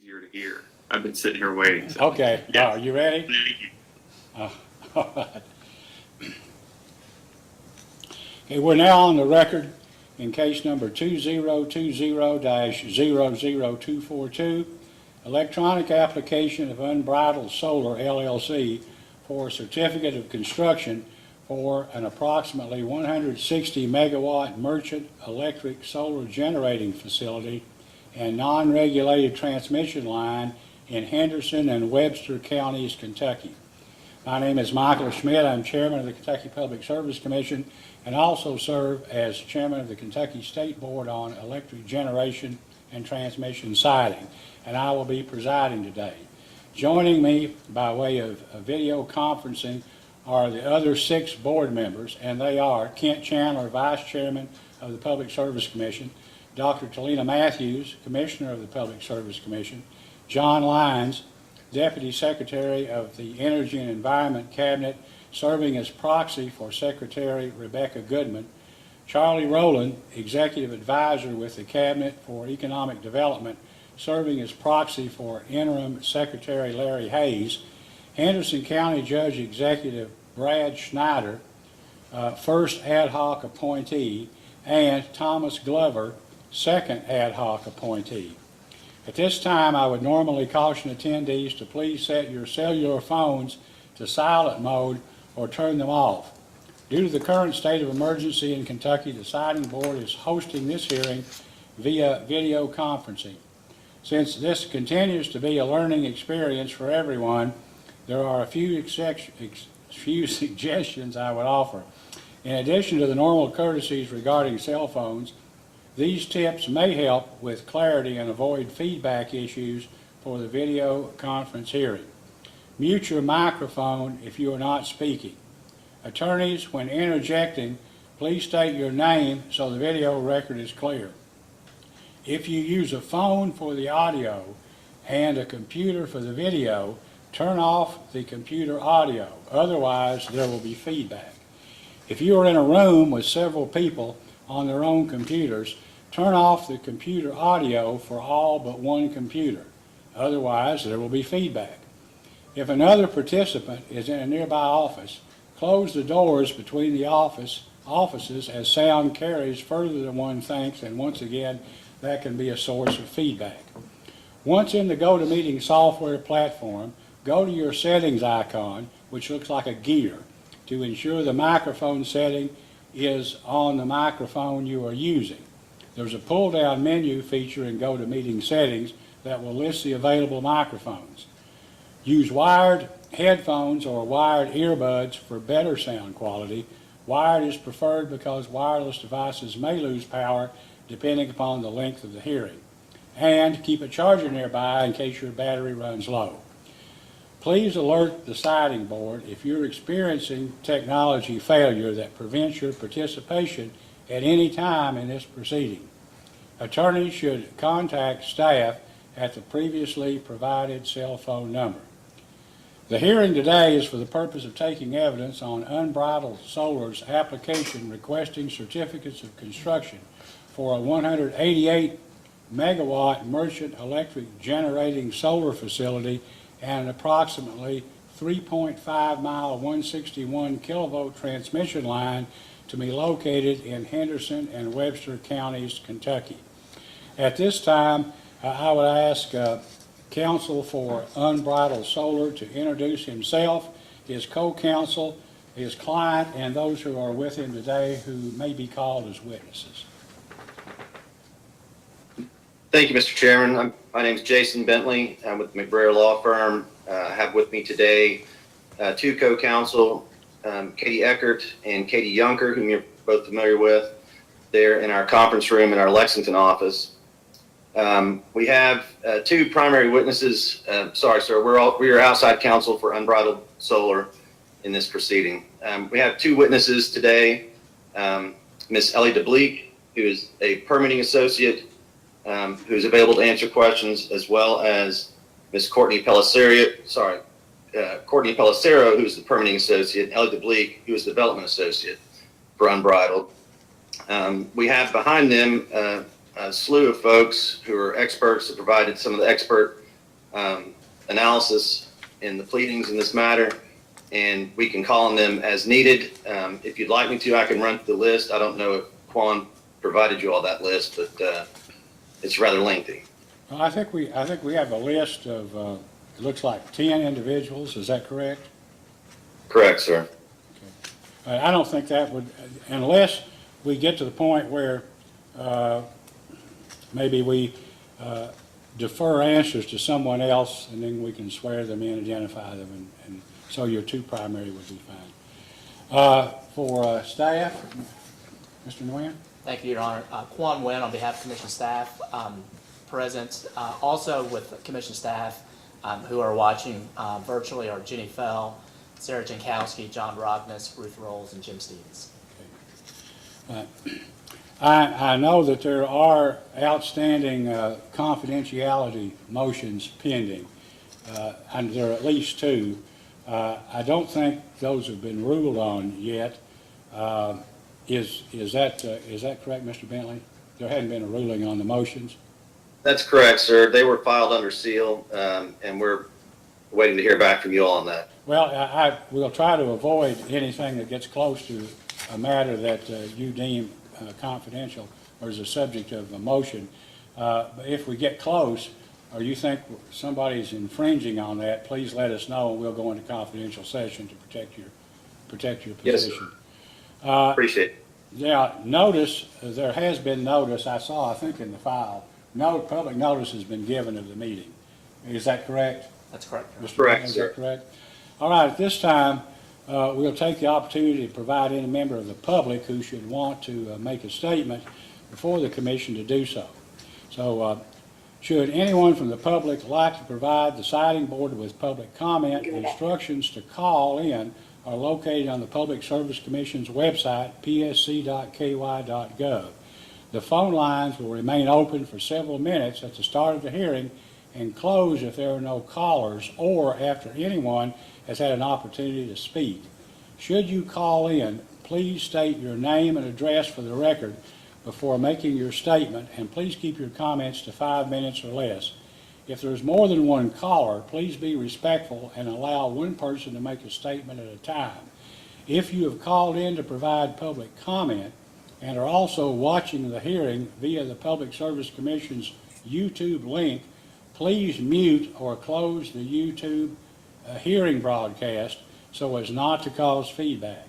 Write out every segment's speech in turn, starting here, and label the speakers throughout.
Speaker 1: easier to hear. I've been sitting here waiting. So.
Speaker 2: Okay.
Speaker 1: Yes.
Speaker 2: Are you ready?
Speaker 1: Thank you.
Speaker 2: All right. Okay, we're now on the record in case number 2020-00242, electronic application of Unbridled Solar LLC for a certificate of construction for an approximately 160 megawatt merchant electric solar generating facility and non-regulated transmission line in Henderson and Webster counties, Kentucky. My name is Michael Schmidt. I'm chairman of the Kentucky Public Service Commission and also serve as chairman of the Kentucky State Board on Electric Generation and Transmission Siting, and I will be presiding today. Joining me by way of video conferencing are the other 6 board members, and they are Kent Chandler, Vice Chairman of the Public Service Commission, Dr. Talina Matthews, Commissioner of the Public Service Commission, John Lyons, Deputy Secretary of the Energy and Environment Cabinet, serving as proxy for Secretary Rebecca Goodman, Charlie Rowland, Executive Advisor with the Cabinet for Economic Development, serving as proxy for Interim Secretary Larry Hayes, Henderson County Judge Executive Brad Schneider, first ad hoc appointee, and Thomas Glover, second ad hoc appointee. At this time, I would normally caution attendees to please set your cellular phones to silent mode or turn them off. Due to the current state of emergency in Kentucky, the Siting Board is hosting this hearing via video conferencing. Since this continues to be a learning experience for everyone, there are a few suggestions I would offer. In addition to the normal courtesies regarding cell phones, these tips may help with clarity and avoid feedback issues for the video conference hearing. Mute your microphone if you are not speaking. Attorneys, when interjecting, please state your name so the video record is clear. If you use a phone for the audio and a computer for the video, turn off the computer audio. Otherwise, there will be feedback. If you are in a room with several people on their own computers, turn off the computer audio for all but one computer. Otherwise, there will be feedback. If another participant is in a nearby office, close the doors between the offices as sound carries further than one thinks, and once again, that can be a source of feedback. Once in the GoToMeeting software platform, go to your settings icon, which looks like a gear, to ensure the microphone setting is on the microphone you are using. There's a pull-down menu feature in GoToMeeting settings that will list the available microphones. Use wired headphones or wired earbuds for better sound quality. Wired is preferred because wireless devices may lose power depending upon the length of the hearing. And keep a charger nearby in case your battery runs low. Please alert the Siting Board if you're experiencing technology failure that prevents your participation at any time in this proceeding. Attorneys should contact staff at the previously provided cell phone number. The hearing today is for the purpose of taking evidence on Unbridled Solar's application requesting certificates of construction for a 188 megawatt merchant electric generating solar facility and an approximately 3.5 mile 161 kilovolt transmission line to be located in Henderson and Webster counties, Kentucky. At this time, I would ask counsel for Unbridled Solar to introduce himself, his co-counsel, his client, and those who are with him today who may be called as witnesses.
Speaker 3: Thank you, Mr. Chairman. My name is Jason Bentley. I'm with the McBrayer Law Firm. I have with me today 2 co-counsel, Katie Eckert and Katie Yunker, whom you're both familiar with. They're in our conference room in our Lexington office. We have 2 primary witnesses. Sorry, sir. We are outside counsel for Unbridled Solar in this proceeding. We have 2 witnesses today. Ms. Ellie DeBleek, who is a permitting associate, who's available to answer questions, as well as Ms. Courtney Pellicero, who's the permitting associate, Ellie DeBleek, who is the development associate for Unbridled. We have behind them a slew of folks who are experts that provided some of the expert analysis in the pleadings in this matter, and we can call on them as needed. If you'd like me to, I can run through the list. I don't know if Quan provided you all that list, but it's rather lengthy.
Speaker 2: Well, I think we have a list of, it looks like 10 individuals, is that correct?
Speaker 3: Correct, sir.
Speaker 2: I don't think that would, unless we get to the point where maybe we defer answers to someone else, and then we can swear them in, identify them, and so your two primary would be fine. For staff, Mr. Nguyen?
Speaker 4: Thank you, Your Honor. Quan Nguyen on behalf of Commission staff present. Also with Commission staff who are watching virtually are Jenny Fell, Sarah Jankowski, John Rognus, Ruth Rolls, and Jim Stevens.
Speaker 2: I know that there are outstanding confidentiality motions pending, and there are at least two. I don't think those have been ruled on yet. Is that correct, Mr. Bentley? There hadn't been a ruling on the motions?
Speaker 3: That's correct, sir. They were filed under seal, and we're waiting to hear back from you all on that.
Speaker 2: Well, I will try to avoid anything that gets close to a matter that you deem confidential or is a subject of a motion. But if we get close, or you think somebody's infringing on that, please let us know, and we'll go into confidential session to protect your
Speaker 3: Yes, sir.
Speaker 2: position.
Speaker 3: Appreciate it.
Speaker 2: Yeah, notice, there has been notice, I think in the file, public notice has been given of the meeting. Is that correct?
Speaker 4: That's correct, Your Honor.
Speaker 2: Mr.
Speaker 3: Correct,
Speaker 2: Bentley, is
Speaker 3: sir.
Speaker 2: that correct? All right, at this time, we'll take the opportunity to provide any member of the public who should want to make a statement before the commission to do so. So, should anyone from the public like to provide the siting board with public comment, instructions to call in are located on the Public Service Commission's website, psc.ky.gov. The phone lines will remain open for several minutes at the start of the hearing and close if there are no callers or after anyone has had an opportunity to speak. Should you call in, please state your name and address for the record before making your statement, and please keep your comments to 5 minutes or less. If there's more than one caller, please be respectful and allow one person to make a statement at a time. If you have called in to provide public comment and are also watching the hearing via the Public Service Commission's YouTube link, please mute or close the YouTube hearing broadcast so as not to cause feedback.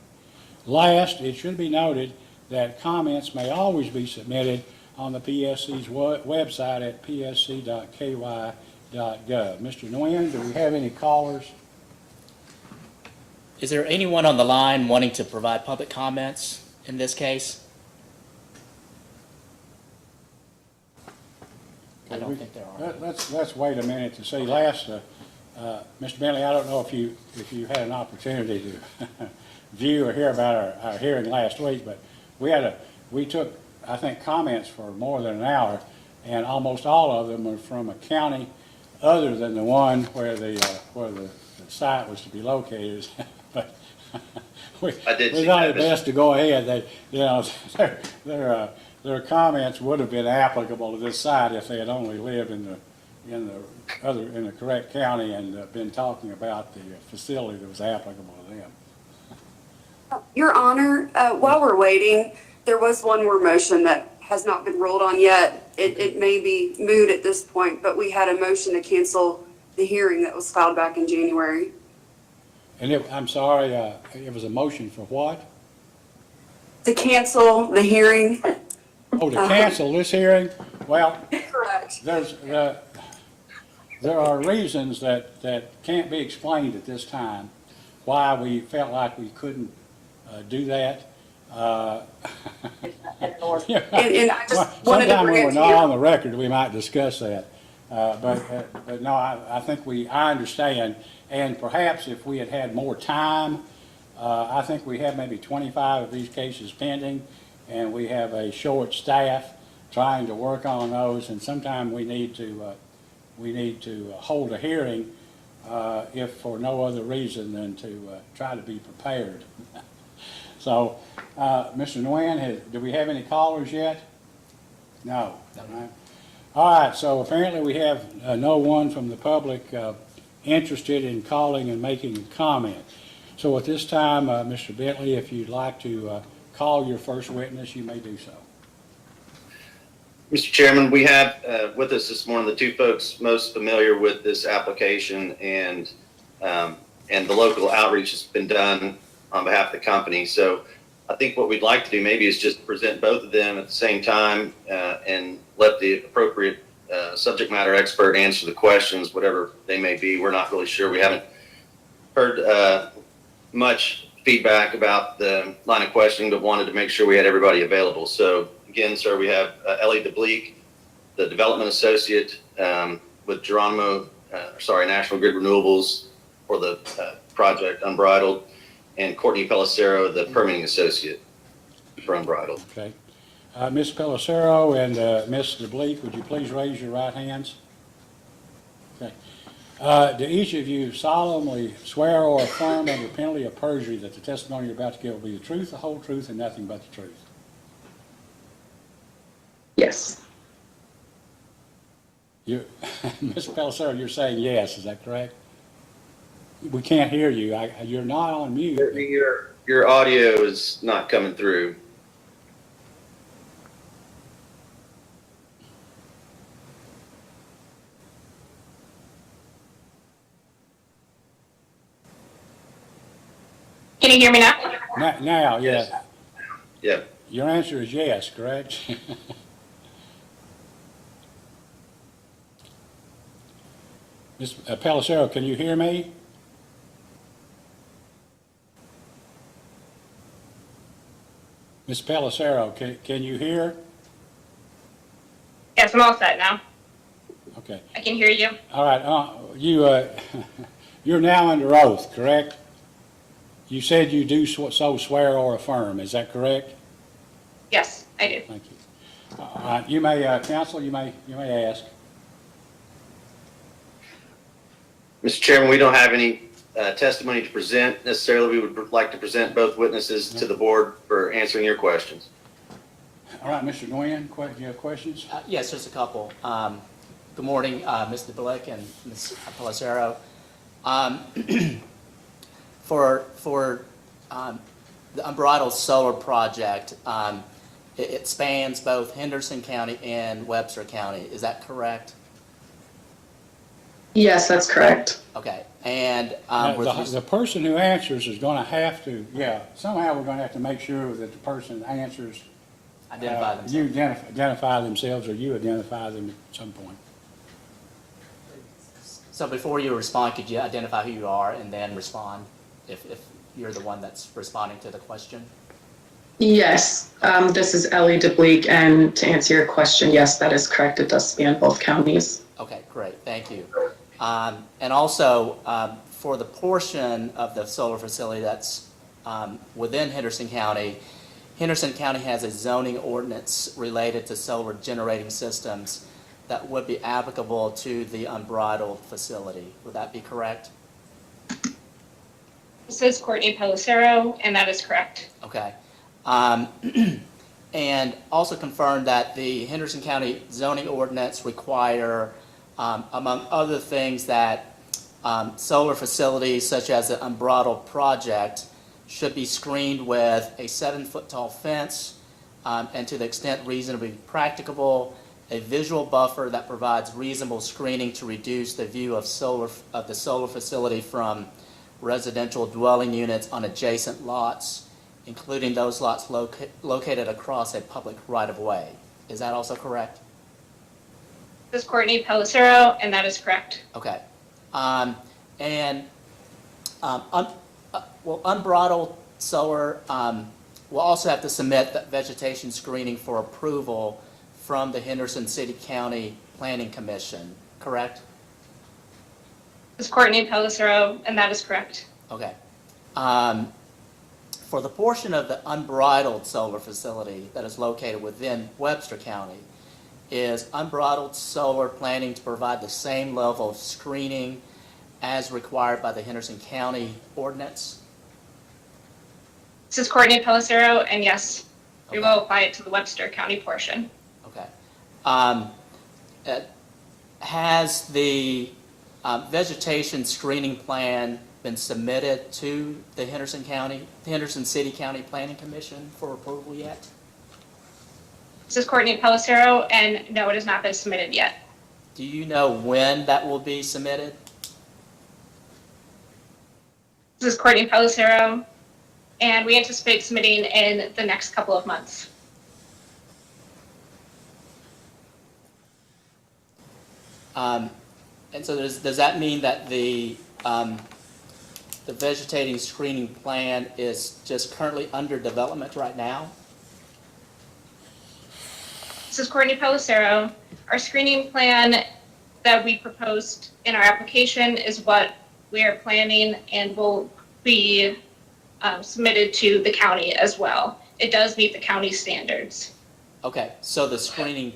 Speaker 2: Last, it should be noted that comments may always be submitted on the PSC's website at psc.ky.gov. Mr. Nguyen, do we have any callers?
Speaker 4: Is there anyone on the line wanting to provide public comments in this case? I don't think there are.
Speaker 2: Let's wait a minute to see. Last, Mr. Bentley, I don't know if you had an opportunity to view or hear about our hearing last week, but we took, I think, comments for more than an hour, and almost all of them were from a county other than the one where the site was to be located. But we thought it best to go ahead. Their comments would have been applicable to this site if they had only lived in the correct county and been talking about the facility that was applicable to them.
Speaker 5: Your Honor, while we're waiting, there was one more motion that has not been ruled on yet. It may be moot at this point, but we had a motion to cancel the hearing that was filed back in January.
Speaker 2: And I'm sorry, it was a motion for what?
Speaker 5: To cancel the hearing.
Speaker 2: Oh, to cancel this hearing? Well,
Speaker 5: Correct.
Speaker 2: there are reasons that can't be explained at this time why we felt like we couldn't do that.
Speaker 5: And I just wanted to
Speaker 2: Sometime
Speaker 5: bring
Speaker 2: when
Speaker 5: it
Speaker 2: we're
Speaker 5: to
Speaker 2: not
Speaker 5: you.
Speaker 2: on the record, we might discuss that. But no, I think I understand. And perhaps if we had had more time, I think we have maybe 25 of these cases pending, and we have a short staff trying to work on those, and sometime we need to hold a hearing if for no other reason than to try to be prepared. So, Mr. Nguyen, do we have any callers yet? No.
Speaker 4: No.
Speaker 2: Right. All right, so apparently we have no one from the public interested in calling and making a comment. So at this time, Mr. Bentley, if you'd like to call your first witness, you may do so.
Speaker 3: Mr. Chairman, we have with us this morning the two folks most familiar with this application and the local outreach that's been done on behalf of the company. So I think what we'd like to do maybe is just present both of them at the same time and let the appropriate subject matter expert answer the questions, whatever they may be. We're not really sure. We haven't heard much feedback about the line of questioning, but wanted to make sure we had everybody available. So again, sir, we have Ellie DeBleek, the development associate with National Grid Renewables for the project Unbridled, and Courtney Pellicero, the permitting associate for Unbridled.
Speaker 2: Okay. Ms. Pellicero and Ms. DeBleek, would you please raise your right hands? Okay. Do each of you solemnly swear or affirm under penalty of perjury that the testimony you're about to give will be the truth, the whole truth, and nothing but the truth?
Speaker 6: Yes.
Speaker 2: You, Ms. Pellicero, you're saying yes, is that correct? We can't hear you. You're not on mute.
Speaker 3: Your audio is not coming through.
Speaker 6: Can you hear me now?
Speaker 2: Now, yeah.
Speaker 3: Yeah.
Speaker 2: Your answer is yes, correct? Ms. Pellicero, can you hear me? Ms. Pellicero, can you hear?
Speaker 6: Yes, I'm all set now.
Speaker 2: Okay.
Speaker 6: I can hear you.
Speaker 2: All right. You're now under oath, correct? You said you do so swear or affirm. Is that correct?
Speaker 6: Yes, I do.
Speaker 2: Thank you. All right. You may, counsel, you may ask.
Speaker 3: Mr. Chairman, we don't have any testimony to present necessarily. We would like to present both witnesses to the board for answering your questions.
Speaker 2: All right, Mr. Nguyen, do you have questions?
Speaker 4: Yes, just a couple. Good morning, Ms. DeBlick and Ms. Pellicero. For the Unbridled Solar project, it spans both Henderson County and Webster County. Is that correct?
Speaker 7: Yes, that's correct.
Speaker 4: Okay. And
Speaker 2: The person who answers is going to have to, somehow we're going to have to make sure that the person answers.
Speaker 4: identify themselves.
Speaker 2: You identify themselves or you identify them at some point.
Speaker 4: So before you respond, could you identify who you are and then respond if you're the one that's responding to the question?
Speaker 7: Yes, this is Ellie DeBleek, and to answer your question, yes, that is correct. It does span both counties.
Speaker 4: Okay, great, thank you. And also, for the portion of the solar facility that's within Henderson County has a zoning ordinance related to solar generating systems that would be applicable to the Unbridled facility. Would that be correct?
Speaker 6: This is Courtney Pellicero, and that is correct.
Speaker 4: Okay. And also confirm that the Henderson County zoning ordinance require, among other things, that solar facilities such as the Unbridled project should be screened with a 7-foot tall fence, and to the extent reasonably practicable, a visual buffer that provides reasonable screening to reduce the view of the solar facility from residential dwelling units on adjacent lots, including those lots located across a public right-of-way. Is that also correct?
Speaker 6: This is Courtney Pellicero, and that is correct.
Speaker 4: Okay. Unbridled Solar will also have to submit the vegetation screening for approval from the Henderson City County Planning Commission, correct?
Speaker 6: This is Courtney Pellicero, and that is correct.
Speaker 4: Okay. For the portion of the Unbridled Solar facility that is located within Webster County, is Unbridled Solar planning to provide the same level of screening as required by the Henderson County ordinance?
Speaker 6: This is Courtney Pellicero, and yes, we will apply it to the Webster County portion.
Speaker 4: Okay. has the vegetation screening plan been submitted to the Henderson City County Planning Commission for approval yet?
Speaker 6: This is Courtney Pellicero, and no, it has not been submitted yet.
Speaker 4: Do you know when that will be submitted?
Speaker 6: This is Courtney Pellicero, and we anticipate submitting in the next couple of months.
Speaker 4: And so does that mean that the vegetating screening plan is just currently under development right now?
Speaker 6: This is Courtney Pellicero. Our screening plan that we proposed in our application is what we are planning and will be submitted to the county as well. It does meet the county standards.
Speaker 4: Okay, so the screening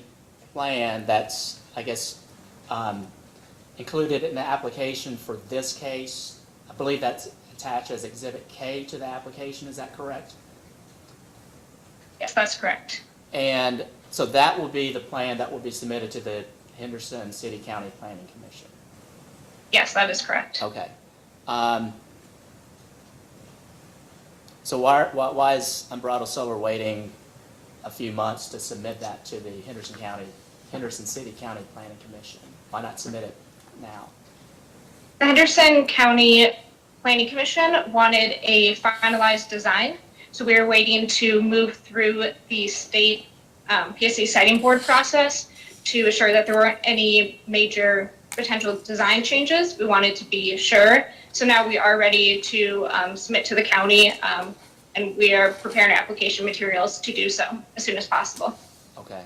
Speaker 4: plan that's, I guess, included in the application for this case, I believe that's attached as Exhibit K to the application, is that correct?
Speaker 6: Yes, that's correct.
Speaker 4: And so that will be the plan that will be submitted to the Henderson City County Planning Commission.
Speaker 6: Yes, that is correct.
Speaker 4: Okay. So why is Unbridled Solar waiting a few months to submit that to the Henderson City County Planning Commission? Why not submit it now?
Speaker 6: The Henderson County Planning Commission wanted a finalized design, so we are waiting to move through the state PSA siting board process to assure that there weren't any major potential design changes. We wanted to be sure. So now we are ready to submit to the county, and we are preparing application materials to do so as soon as possible.
Speaker 4: Okay.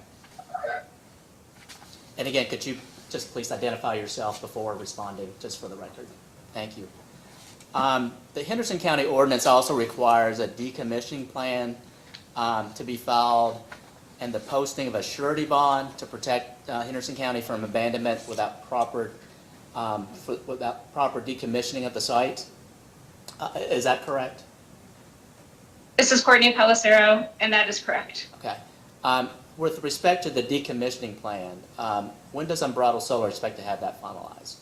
Speaker 4: And again, could you just please identify yourself before responding, just for the record? Thank you. The Henderson County ordinance also requires a decommissioning plan to be filed and the posting of a surety bond to protect Henderson County from abandonment without proper decommissioning of the site. Is that correct?
Speaker 6: This is Courtney Pellicero, and that is correct.
Speaker 4: Okay. With respect to the decommissioning plan, when does Unbridled Solar expect to have that finalized?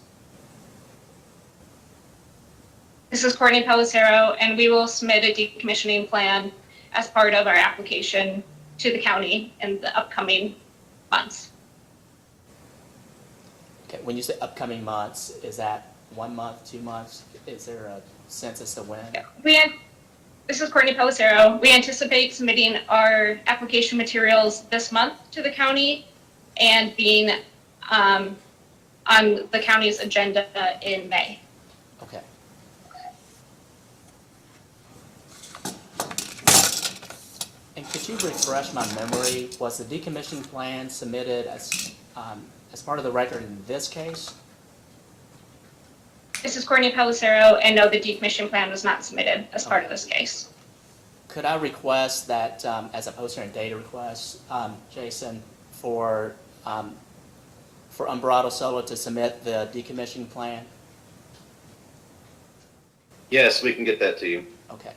Speaker 6: This is Courtney Pellicero, and we will submit a decommissioning plan as part of our application to the county in the upcoming months.
Speaker 4: Okay, when you say upcoming months, is that 1 month, 2 months? Is there a sense as to when?
Speaker 6: This is Courtney Pellicero. We anticipate submitting our application materials this month to the county and being on the county's agenda in May.
Speaker 4: Okay. And could you refresh my memory? Was the decommissioning plan submitted as part of the record in this case?
Speaker 6: This is Courtney Pellicero, and no, the decommission plan was not submitted as part of this case.
Speaker 4: Could I request that, as a poster and data request, Jason, for Unbridled Solar to submit the decommissioning plan?
Speaker 3: Yes, we can get that to you.
Speaker 4: Okay.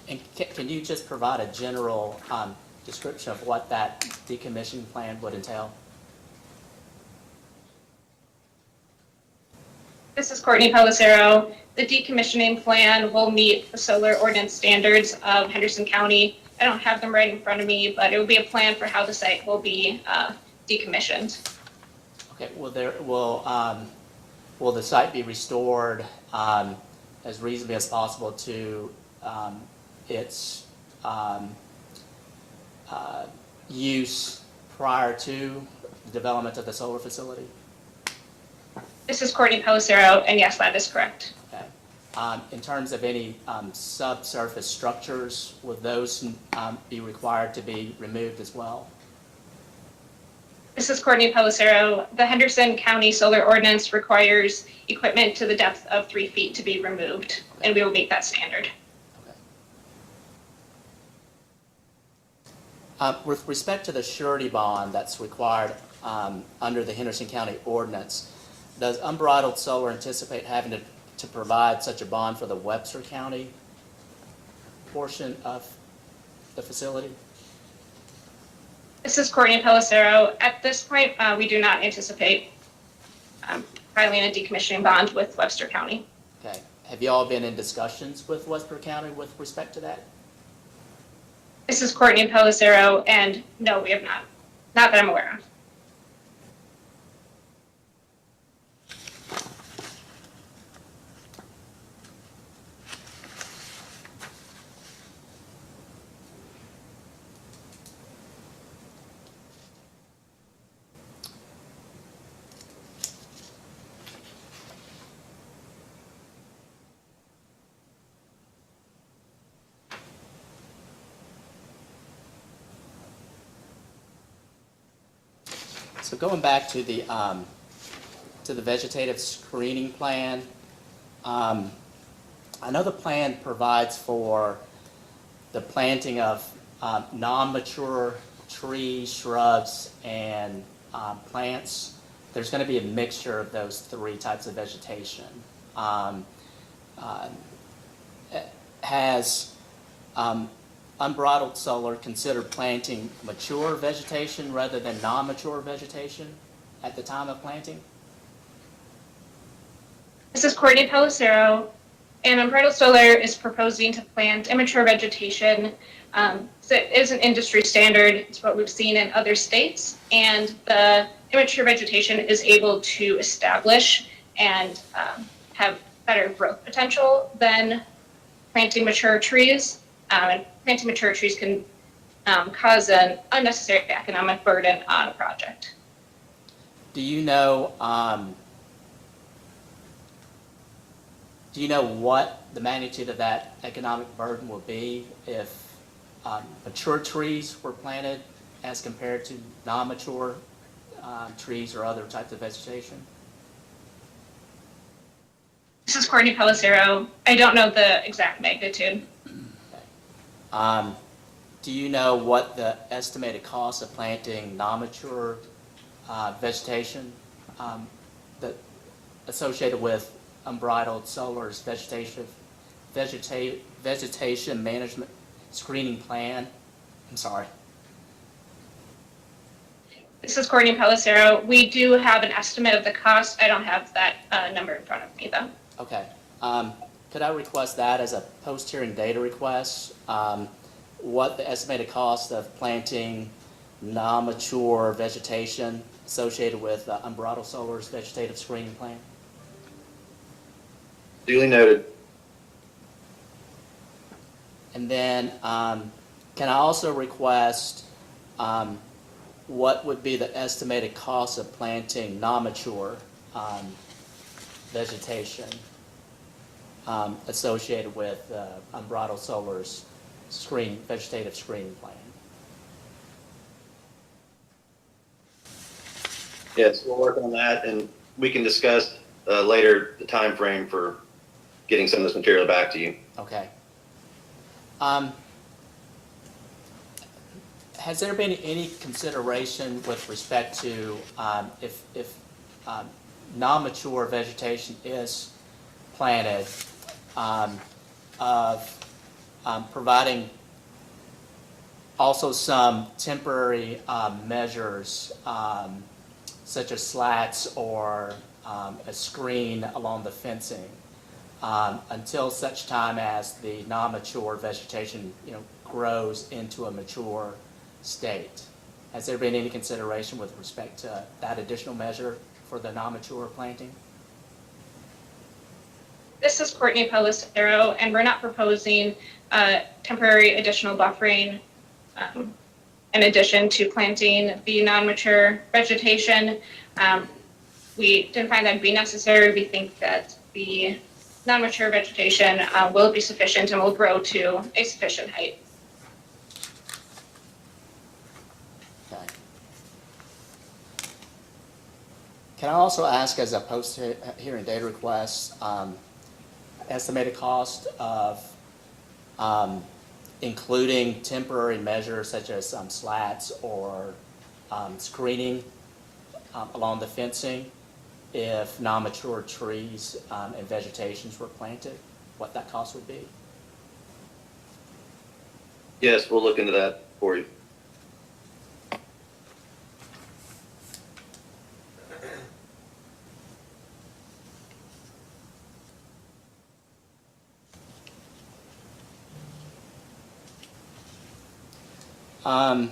Speaker 4: And can you just provide a general description of what that decommissioning plan would entail?
Speaker 6: This is Courtney Pellicero. The decommissioning plan will meet the solar ordinance standards of Henderson County. I don't have them right in front of me, but it will be a plan for how the site will be decommissioned.
Speaker 4: Okay. Will the site be restored as reasonably as possible to its use prior to the development of the solar facility?
Speaker 6: This is Courtney Pellicero, and yes, that is correct.
Speaker 4: Okay. In terms of any subsurface structures, would those be required to be removed as well?
Speaker 6: This is Courtney Pellicero. The Henderson County Solar Ordinance requires equipment to the depth of 3 feet to be removed, and we will meet that standard.
Speaker 4: With respect to the surety bond that's required, under the Henderson County ordinance. Does Unbridled Solar anticipate having to provide such a bond for the Webster County portion of the facility?
Speaker 6: This is Courtney Pellicero. At this point, we do not anticipate filing a decommissioning bond with Webster County.
Speaker 4: Okay. Have you all been in discussions with Webster County with respect to that?
Speaker 6: This is Courtney Pellicero, and no, we have not. Not that I'm aware of.
Speaker 4: So going back to the vegetative screening plan, I know the plan provides for the planting of non-mature trees, shrubs, and plants. There's going to be a mixture of those three types of vegetation. Has Unbridled Solar considered planting mature vegetation rather than non-mature vegetation at the time of planting?
Speaker 6: This is Courtney Pellicero, and Unbridled Solar is proposing to plant immature vegetation. So it is an industry standard. It's what we've seen in other states, and the immature vegetation is able to establish and have better growth potential than planting mature trees. And planting mature trees can cause an unnecessary economic burden on a project.
Speaker 4: Do you know what the magnitude of that economic burden will be if mature trees were planted as compared to non-mature trees or other types of vegetation?
Speaker 6: This is Courtney Pellicero. I don't know the exact magnitude.
Speaker 4: Do you know what the estimated cost of planting non-mature vegetation that associated with Unbridled Solar's vegetation management screening plan? I'm sorry.
Speaker 6: This is Courtney Pellicero. We do have an estimate of the cost. I don't have that number in front of me, though.
Speaker 4: Okay. Could I request that as a post-hearing data request? What the estimated cost of planting non-mature vegetation associated with Unbridled Solar's vegetative screening plan?
Speaker 3: Duly noted.
Speaker 4: And then can I also request what would be the estimated cost of planting non-mature vegetation associated with Unbridled Solar's vegetative screening plan?
Speaker 3: Yes, we'll work on that, and we can discuss later the time frame for getting some of this material back to you.
Speaker 4: Okay. Has there been any consideration with respect to if non-mature vegetation is planted of providing also some temporary measures such as slats or a screen along the fencing until such time as the non-mature vegetation grows into a mature state? Has there been any consideration with respect to that additional measure for the non-mature planting?
Speaker 6: This is Courtney Pellicero, and we're not proposing temporary additional buffering in addition to planting the non-mature vegetation. We didn't find that to be necessary. We think that the non-mature vegetation will be sufficient and will grow to a sufficient height.
Speaker 4: Okay. Can I also ask, as a post-hearing data request, estimated cost of including temporary measures such as slats or screening along the fencing if non-mature trees and vegetations were planted, what that cost would be?
Speaker 3: Yes, we'll look into that for you.
Speaker 4: Um,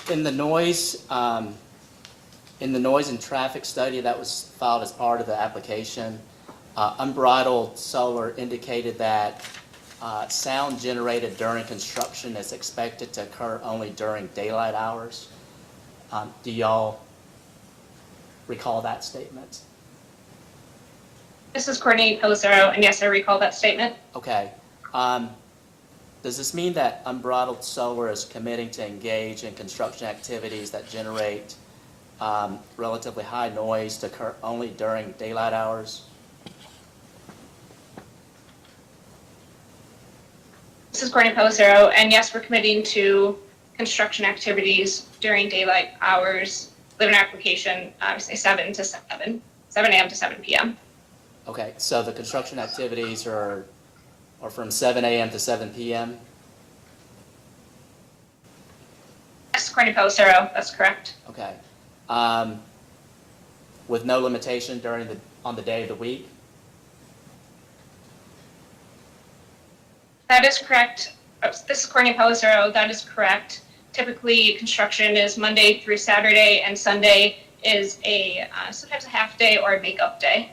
Speaker 4: In the noise and traffic study that was filed as part of the application, Unbridled Solar indicated that sound generated during construction is expected to occur only during daylight hours. Do y'all recall that statement?
Speaker 6: This is Courtney Pellicero, and yes, I recall that statement.
Speaker 4: Okay. Does this mean that Unbridled Solar is committing to engage in construction activities that generate relatively high noise to occur only during daylight hours?
Speaker 6: This is Courtney Pellicero, and yes, we're committing to construction activities during daylight hours. Live in application, say 7 a.m. to 7 p.m.
Speaker 4: Okay, so the construction activities are from 7 a.m. to 7 p.m.?
Speaker 6: Yes, Courtney Pellicero, that's correct.
Speaker 4: Okay. With no limitation on the day of the week?
Speaker 6: That is correct. This is Courtney Pellicero, that is correct. Typically, construction is Monday through Saturday, and Sunday is sometimes a half day or a makeup day.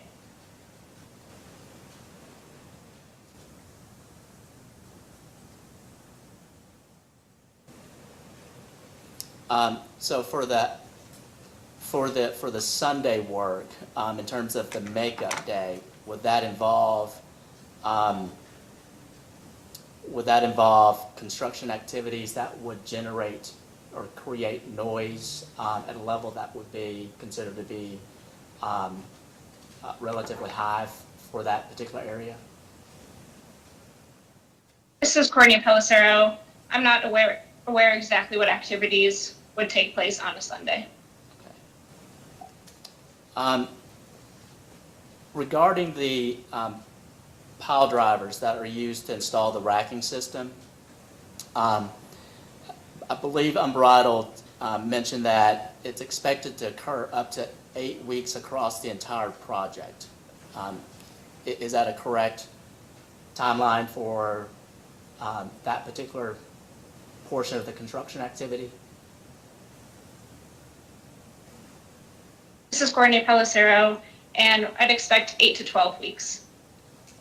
Speaker 4: So for the Sunday work, in terms of the makeup day, would that involve construction activities that would generate or create noise at a level that would be considered to be relatively high for that particular area?
Speaker 6: This is Courtney Pellicero. I'm not aware exactly what activities would take place on a Sunday.
Speaker 4: Okay. Regarding the pile drivers that are used to install the racking system, I believe Unbridled mentioned that it's expected to occur up to 8 weeks across the entire project. Is that a correct timeline for that particular portion of the construction activity?
Speaker 6: This is Courtney Pellicero, and I'd expect 8 to 12 weeks.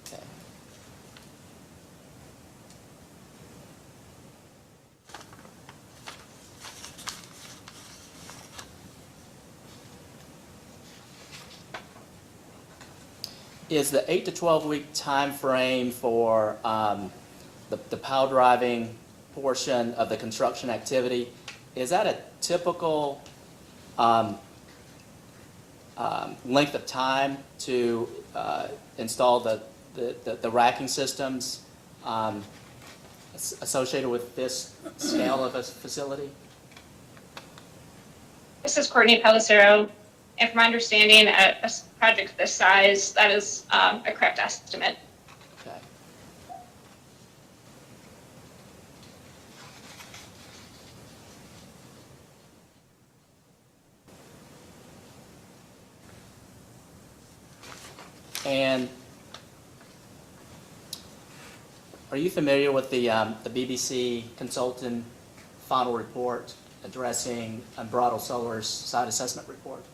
Speaker 4: Okay. Is the 8 to 12 week time frame for the pile driving portion of the construction activity, is that a typical length of time to install the racking systems associated with this scale of a facility?
Speaker 6: This is Courtney Pellicero, and from my understanding, a project this size, that is a correct estimate.
Speaker 4: Okay. And are you familiar with the BBC consultant final report addressing Unbridled Solar's site assessment report?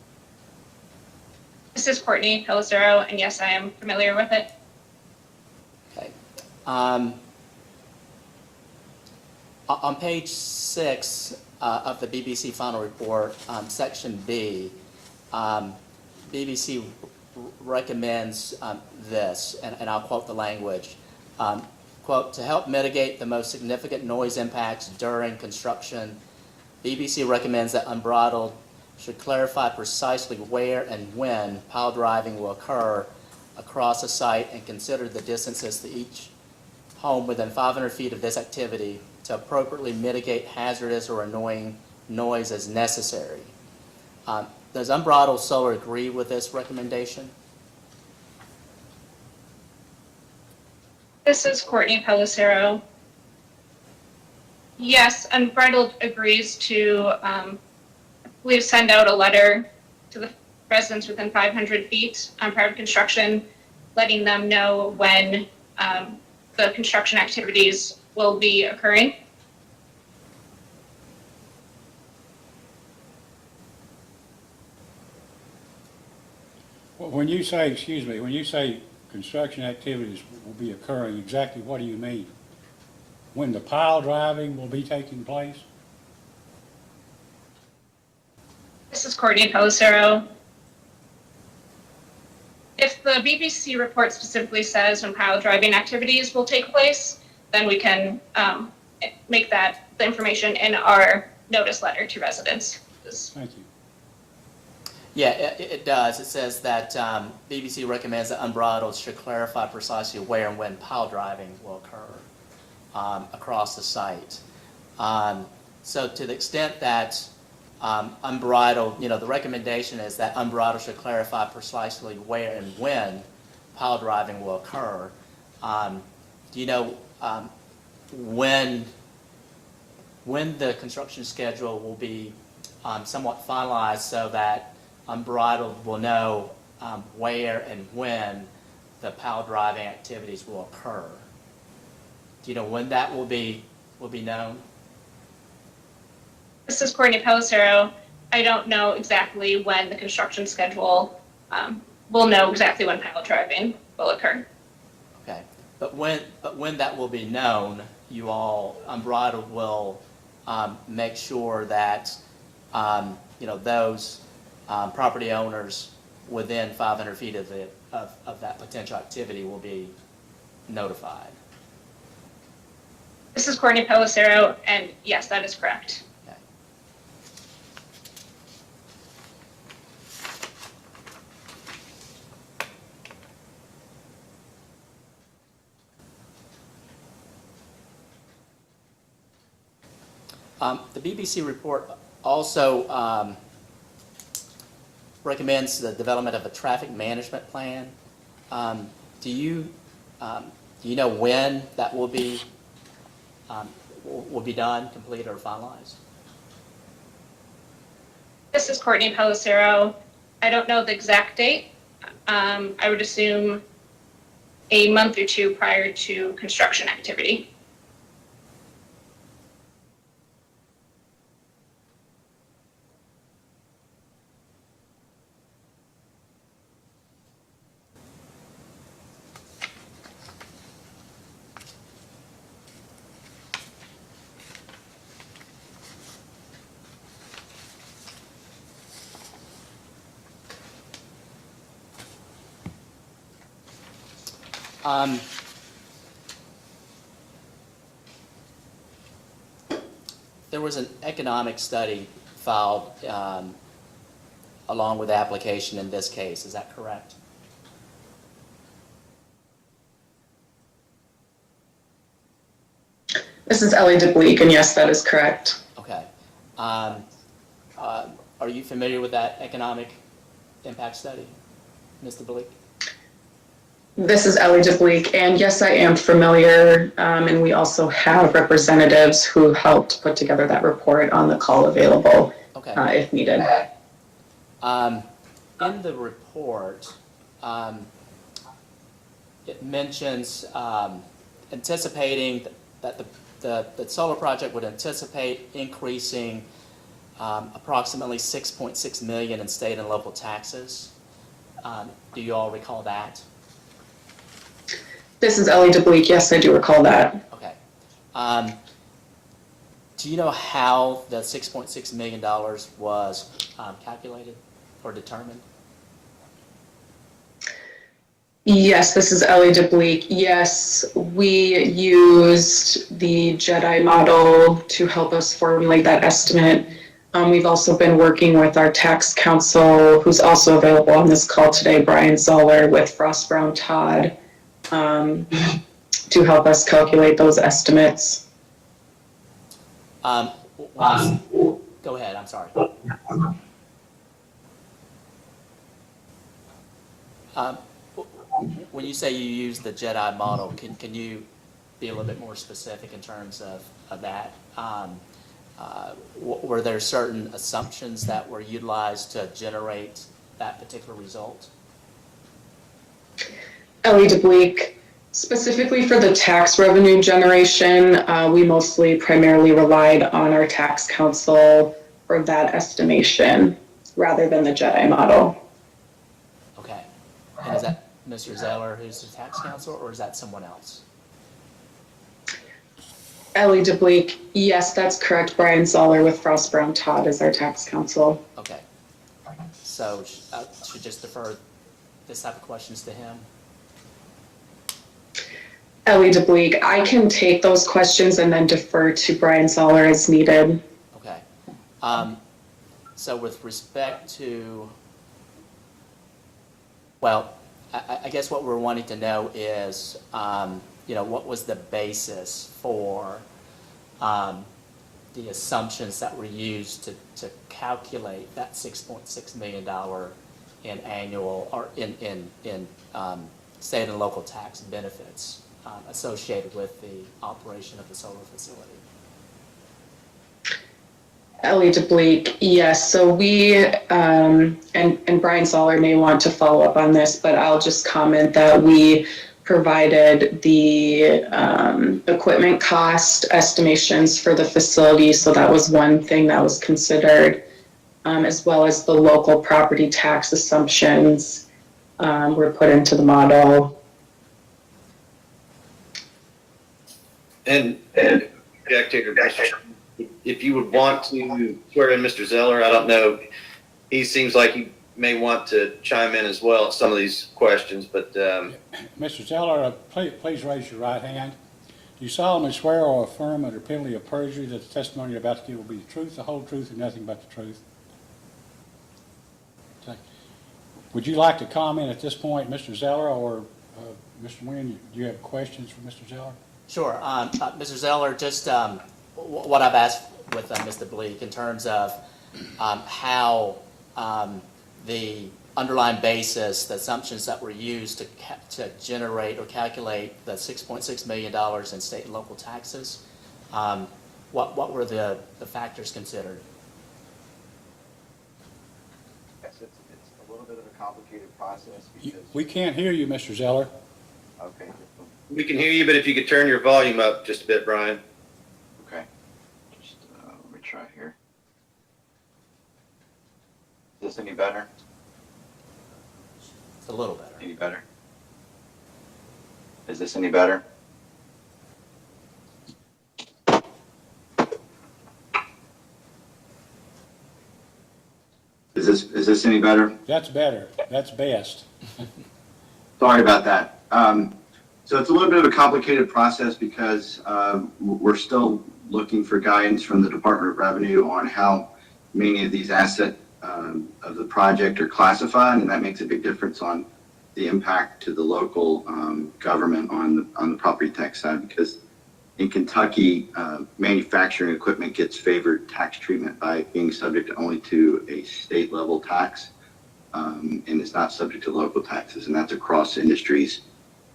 Speaker 6: This is Courtney Pellicero, and yes, I am familiar with it.
Speaker 4: Okay. On page 6 of the BBC final report, section B, BBC recommends this, and I'll quote the language, quote, to help mitigate the most significant noise impacts during construction, BBC recommends that Unbridled should clarify precisely where and when pile driving will occur across the site and consider the distances to each home within 500 feet of this activity to appropriately mitigate hazardous or annoying noise as necessary. Does Unbridled Solar agree with this recommendation?
Speaker 6: This is Courtney Pellicero. Yes, Unbridled agrees to, we send out a letter to the residents within 500 feet prior to construction, letting them know when the construction activities will be occurring.
Speaker 2: Well, when you say, excuse me, when you say construction activities will be occurring, exactly what do you mean? When the pile driving will be taking place?
Speaker 6: This is Courtney Pellicero. If the BBC report specifically says when pile driving activities will take place, then we can make that the information in our notice letter to residents.
Speaker 2: Thank you.
Speaker 4: Yeah, it does. It says that BBC recommends that Unbridled should clarify precisely where and when pile driving will occur across the site. So to the extent that Unbridled, the recommendation is that Unbridled should clarify precisely where and when pile driving will occur. Do you know when the construction schedule will be somewhat finalized so that Unbridled will know where and when the pile driving activities will occur? Do you know when that will be known?
Speaker 6: This is Courtney Pellicero. I don't know exactly when the construction schedule, we'll know exactly when pile driving will occur.
Speaker 4: Okay, but when that will be known, you all, Unbridled will make sure that those property owners within 500 feet of that potential activity will be notified.
Speaker 6: This is Courtney Pellicero, and yes, that is correct.
Speaker 4: Okay. The BBC report also recommends the development of a traffic management plan. Do you know when that will be done, completed, or finalized?
Speaker 6: This is Courtney Pellicero. I don't know the exact date. I would assume a month or two prior to construction activity.
Speaker 4: There was an economic study filed along with the application in this case. Is that correct?
Speaker 7: This is Ellie DeBleek, and yes, that is correct.
Speaker 4: Okay. Are you familiar with that economic impact study, Mr. Bleak?
Speaker 7: This is Ellie DeBleek, and yes, I am familiar, and we also have representatives who helped put together that report on the call available,
Speaker 4: Okay.
Speaker 7: If needed.
Speaker 4: In the report, it mentions anticipating that the solar project would anticipate increasing approximately $6.6 million in state and local taxes. Do you all recall that?
Speaker 7: This is Ellie DeBleek. Yes, I do recall that.
Speaker 4: Okay. Do you know how the $6.6 million was calculated or determined?
Speaker 7: Yes, this is Ellie DeBleek. Yes, we used the JEDI model to help us formulate that estimate. We've also been working with our tax counsel, who's also available on this call today, Brian Zoller with Frost Brown Todd, to help us calculate those estimates.
Speaker 4: Go ahead, I'm sorry. When you say you use the JEDI model, can you be a little bit more specific in terms of that? Were there certain assumptions that were utilized to generate that particular result?
Speaker 7: Ellie DeBleek, specifically for the tax revenue generation, we primarily relied on our tax counsel for that estimation rather than the JEDI model.
Speaker 4: Okay. And is that Mr. Zeller, who's the tax counsel, or is that someone else?
Speaker 7: Ellie DeBleek, yes, that's correct. Brian Zoller with Frost Brown Todd is our tax counsel.
Speaker 4: Okay. So should just defer this type of questions to him?
Speaker 7: Ellie DeBleek, I can take those questions and then defer to Brian Zoller as needed.
Speaker 4: Okay. So with respect to, well, I guess what we're wanting to know is, what was the basis for the assumptions that were used to calculate that $6.6 million in annual or in state and local tax benefits associated with the operation of the solar facility?
Speaker 7: Ellie DeBleek, yes. So we, and Brian Zoller may want to follow up on this, but I'll just comment that we provided the equipment cost estimations for the facility. So that was one thing that was considered, as well as the local property tax assumptions were put into the model.
Speaker 3: And Dictator, if you would want to swear in Mr. Zeller, I don't know, he seems like he may want to chime in as well at some of these questions, but
Speaker 2: Mr. Zeller, please raise your right hand. Do you solemnly swear or affirm under penalty of perjury that the testimony you're about to give will be the truth, the whole truth, and nothing but the truth? Okay. Would you like to comment at this point, Mr. Zeller, or Mr. Nguyen, do you have questions for Mr. Zeller?
Speaker 4: Sure. Mr. Zeller, just what I've asked with Mr. Bleak in terms of how the underlying basis, the assumptions that were used to generate or calculate the $6.6 million in state and local taxes, what were the factors considered?
Speaker 8: Yes, it's a little bit of a complicated process because.
Speaker 2: We can't hear you, Mr. Zeller.
Speaker 8: Okay.
Speaker 3: we can hear you, but if you could turn your volume up just a bit, Brian.
Speaker 8: Okay. Just let me try here. Is this any better?
Speaker 4: It's a little better.
Speaker 8: Any better? Is this any better? Is this any better?
Speaker 2: That's better. That's best.
Speaker 8: Sorry about that. So it's a little bit of a complicated process because we're still looking for guidance from the Department of Revenue on how many of these assets of the project are classified, and that makes a big difference on the impact to the local government on the property tax side, because in Kentucky, manufacturing equipment gets favored tax treatment by being subject only to a state level tax, and it's not subject to local taxes, and that's across industries.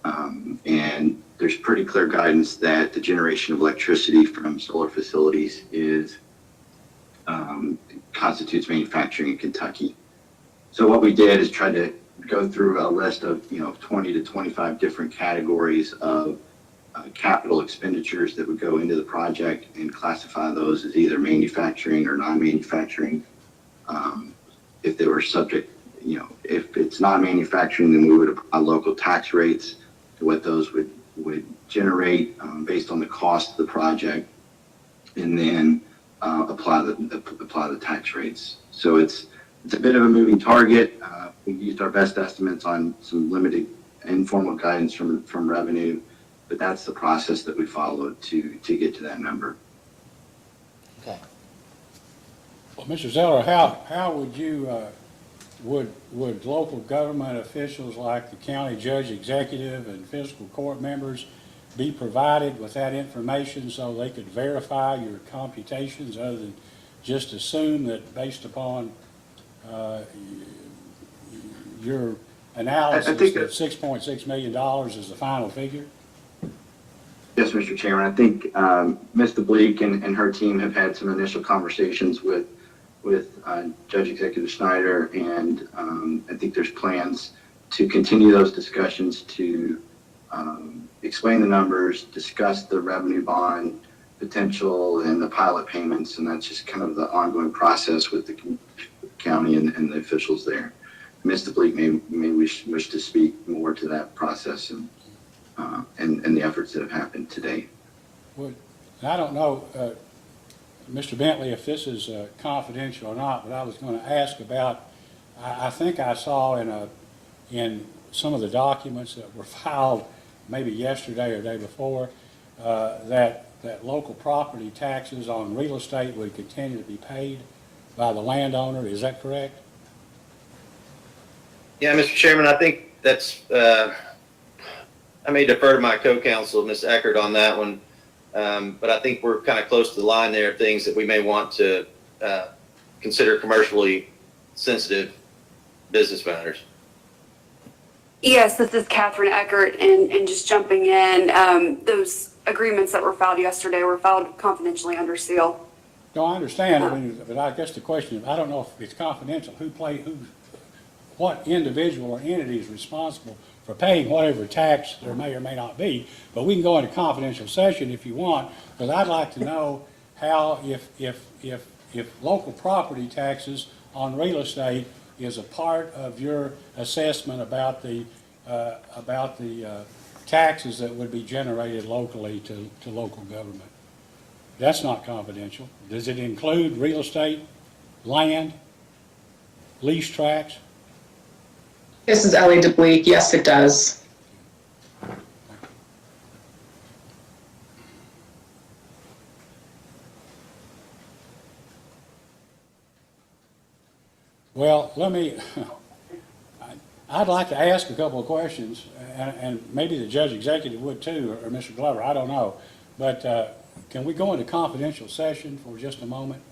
Speaker 8: And there's pretty clear guidance that the generation of electricity from solar facilities constitutes manufacturing in Kentucky. So what we did is try to go through a list of 20 to 25 different categories of capital expenditures that would go into the project and classify those as either manufacturing or non-manufacturing. If they were subject, if it's non-manufacturing, then we would apply local tax rates to what those would generate based on the cost of the project, and then apply the tax rates. So it's a bit of a moving target. We used our best estimates on some limited informal guidance from revenue, but that's the process that we followed to get to that number.
Speaker 4: Okay.
Speaker 2: Well, Mr. Zeller, how would you, would local government officials like the county judge executive and fiscal court members be provided with that information so they could verify your computations other than just assume that based upon your analysis
Speaker 8: I think
Speaker 2: that $6.6 million is the final figure?
Speaker 8: Yes, Mr. Chairman. I think Ms. DeBleek and her team have had some initial conversations with Judge Executive Snyder, and I think there's plans to continue those discussions to explain the numbers, discuss the revenue bond potential and the pilot payments, and that's just kind of the ongoing process with the county and the officials there. Ms. DeBleek may wish to speak more to that process and the efforts that have happened today.
Speaker 2: Well, I don't know, Mr. Bentley, if this is confidential or not, but I was going to ask about, I think I saw in some of the documents that were filed maybe yesterday or day before, that local property taxes on real estate would continue to be paid by the landowner. Is that correct?
Speaker 3: Yeah, Mr. Chairman, I think that's, I may defer to my co-counsel, Ms. Eckert, on that one. But I think we're kind of close to the line there of things that we may want to consider commercially sensitive business matters.
Speaker 5: Yes, this is Catherine Eckert, and just jumping in, those agreements that were filed yesterday were filed confidentially under seal.
Speaker 2: No, I understand, but I guess the question is, I don't know if it's confidential, what individual or entity is responsible for paying whatever tax there may or may not be, but we can go into confidential session if you want, because I'd like to know how, if local property taxes on real estate is a part of your assessment about the taxes that would be generated locally to local government. That's not confidential. Does it include real estate, land, lease tracts?
Speaker 7: This is Ellie DeBleek. Yes, it does.
Speaker 2: Well, I'd like to ask a couple of questions, and maybe the judge executive would too, or Mr. Glover, I don't know. But can we go into confidential session for just a moment?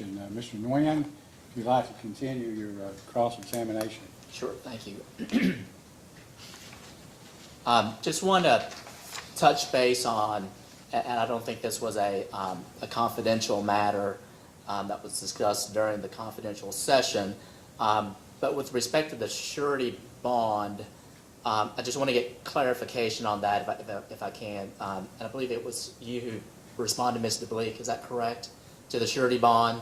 Speaker 2: Mr. Nguyen, if you'd like to continue your cross-examination.
Speaker 4: Sure, thank you. Just want to touch base on, and I don't think this was a confidential matter that was discussed during the confidential session, but with respect to the surety bond, I just want to get clarification on that if I can. And I believe it was you who responded, Mr. Bleak, is that correct? To the surety bond?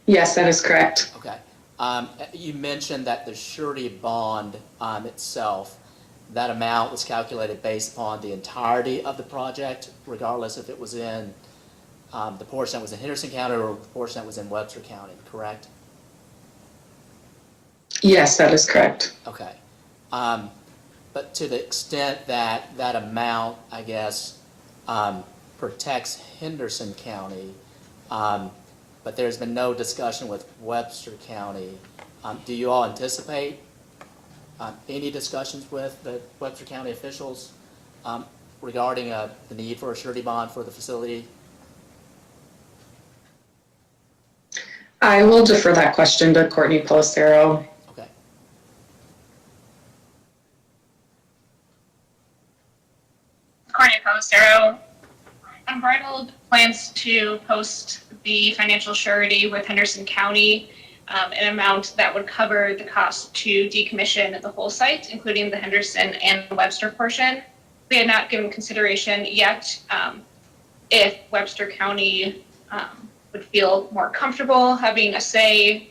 Speaker 7: Yes, that is correct.
Speaker 4: Okay. You mentioned that the surety bond itself, that amount was calculated based upon the entirety of the project, regardless if it was in the portion that was in Henderson County or the portion that was in Webster County, correct?
Speaker 7: Yes, that is correct.
Speaker 4: Okay. But to the extent that that amount, I guess, protects Henderson County, but there's been no discussion with Webster County, do you all anticipate any discussions with the Webster County officials regarding the need for a surety bond for the facility?
Speaker 7: I will defer that question to Courtney Pelissero.
Speaker 4: Okay.
Speaker 6: Courtney Pelissero. Unbridled plans to post the financial surety with Henderson County, an amount that would cover the cost to decommission the whole site, including the Henderson and Webster portion. We had not given consideration yet if Webster County would feel more comfortable having a say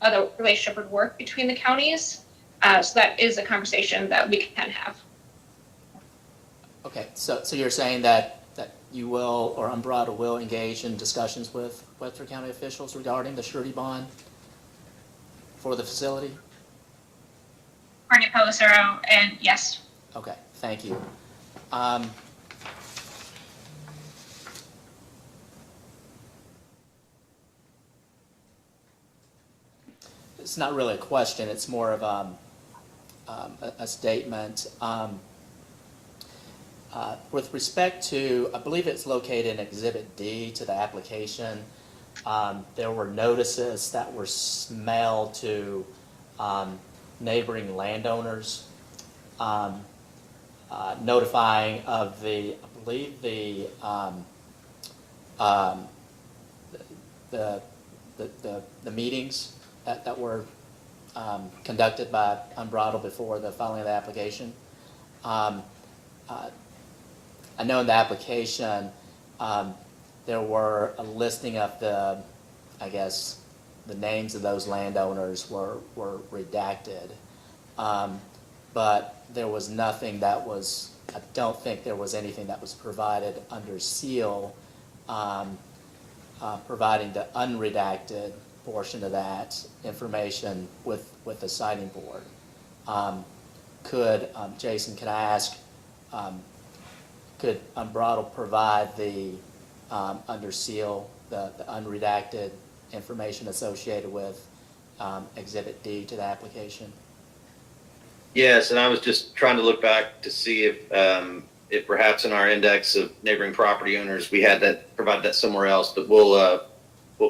Speaker 6: how the relationship would work between the counties. So that is a conversation that we can have.
Speaker 4: Okay, so you're saying that you will, or Unbridled will engage in discussions with Webster County officials regarding the surety bond for the facility?
Speaker 6: Courtney Pelissero, and yes.
Speaker 4: Okay, thank you. It's not really a question, it's more of a statement. With respect to, I believe it's located in Exhibit D to the application, there were notices that were mailed to neighboring landowners notifying of the, I believe the meetings that were conducted by Unbridled before the filing of the application. I know in the application, there were a listing of the, I guess, the names of those landowners were redacted. But there was nothing that was, I don't think there was anything that was provided under seal, providing the unredacted portion of that information with the siting board. Jason, could I ask, could Unbridled provide the under seal, the unredacted information associated with Exhibit D to the application?
Speaker 3: Yes, and I was just trying to look back to see if perhaps in our index of neighboring property owners, we had that, provided that somewhere else, but we'll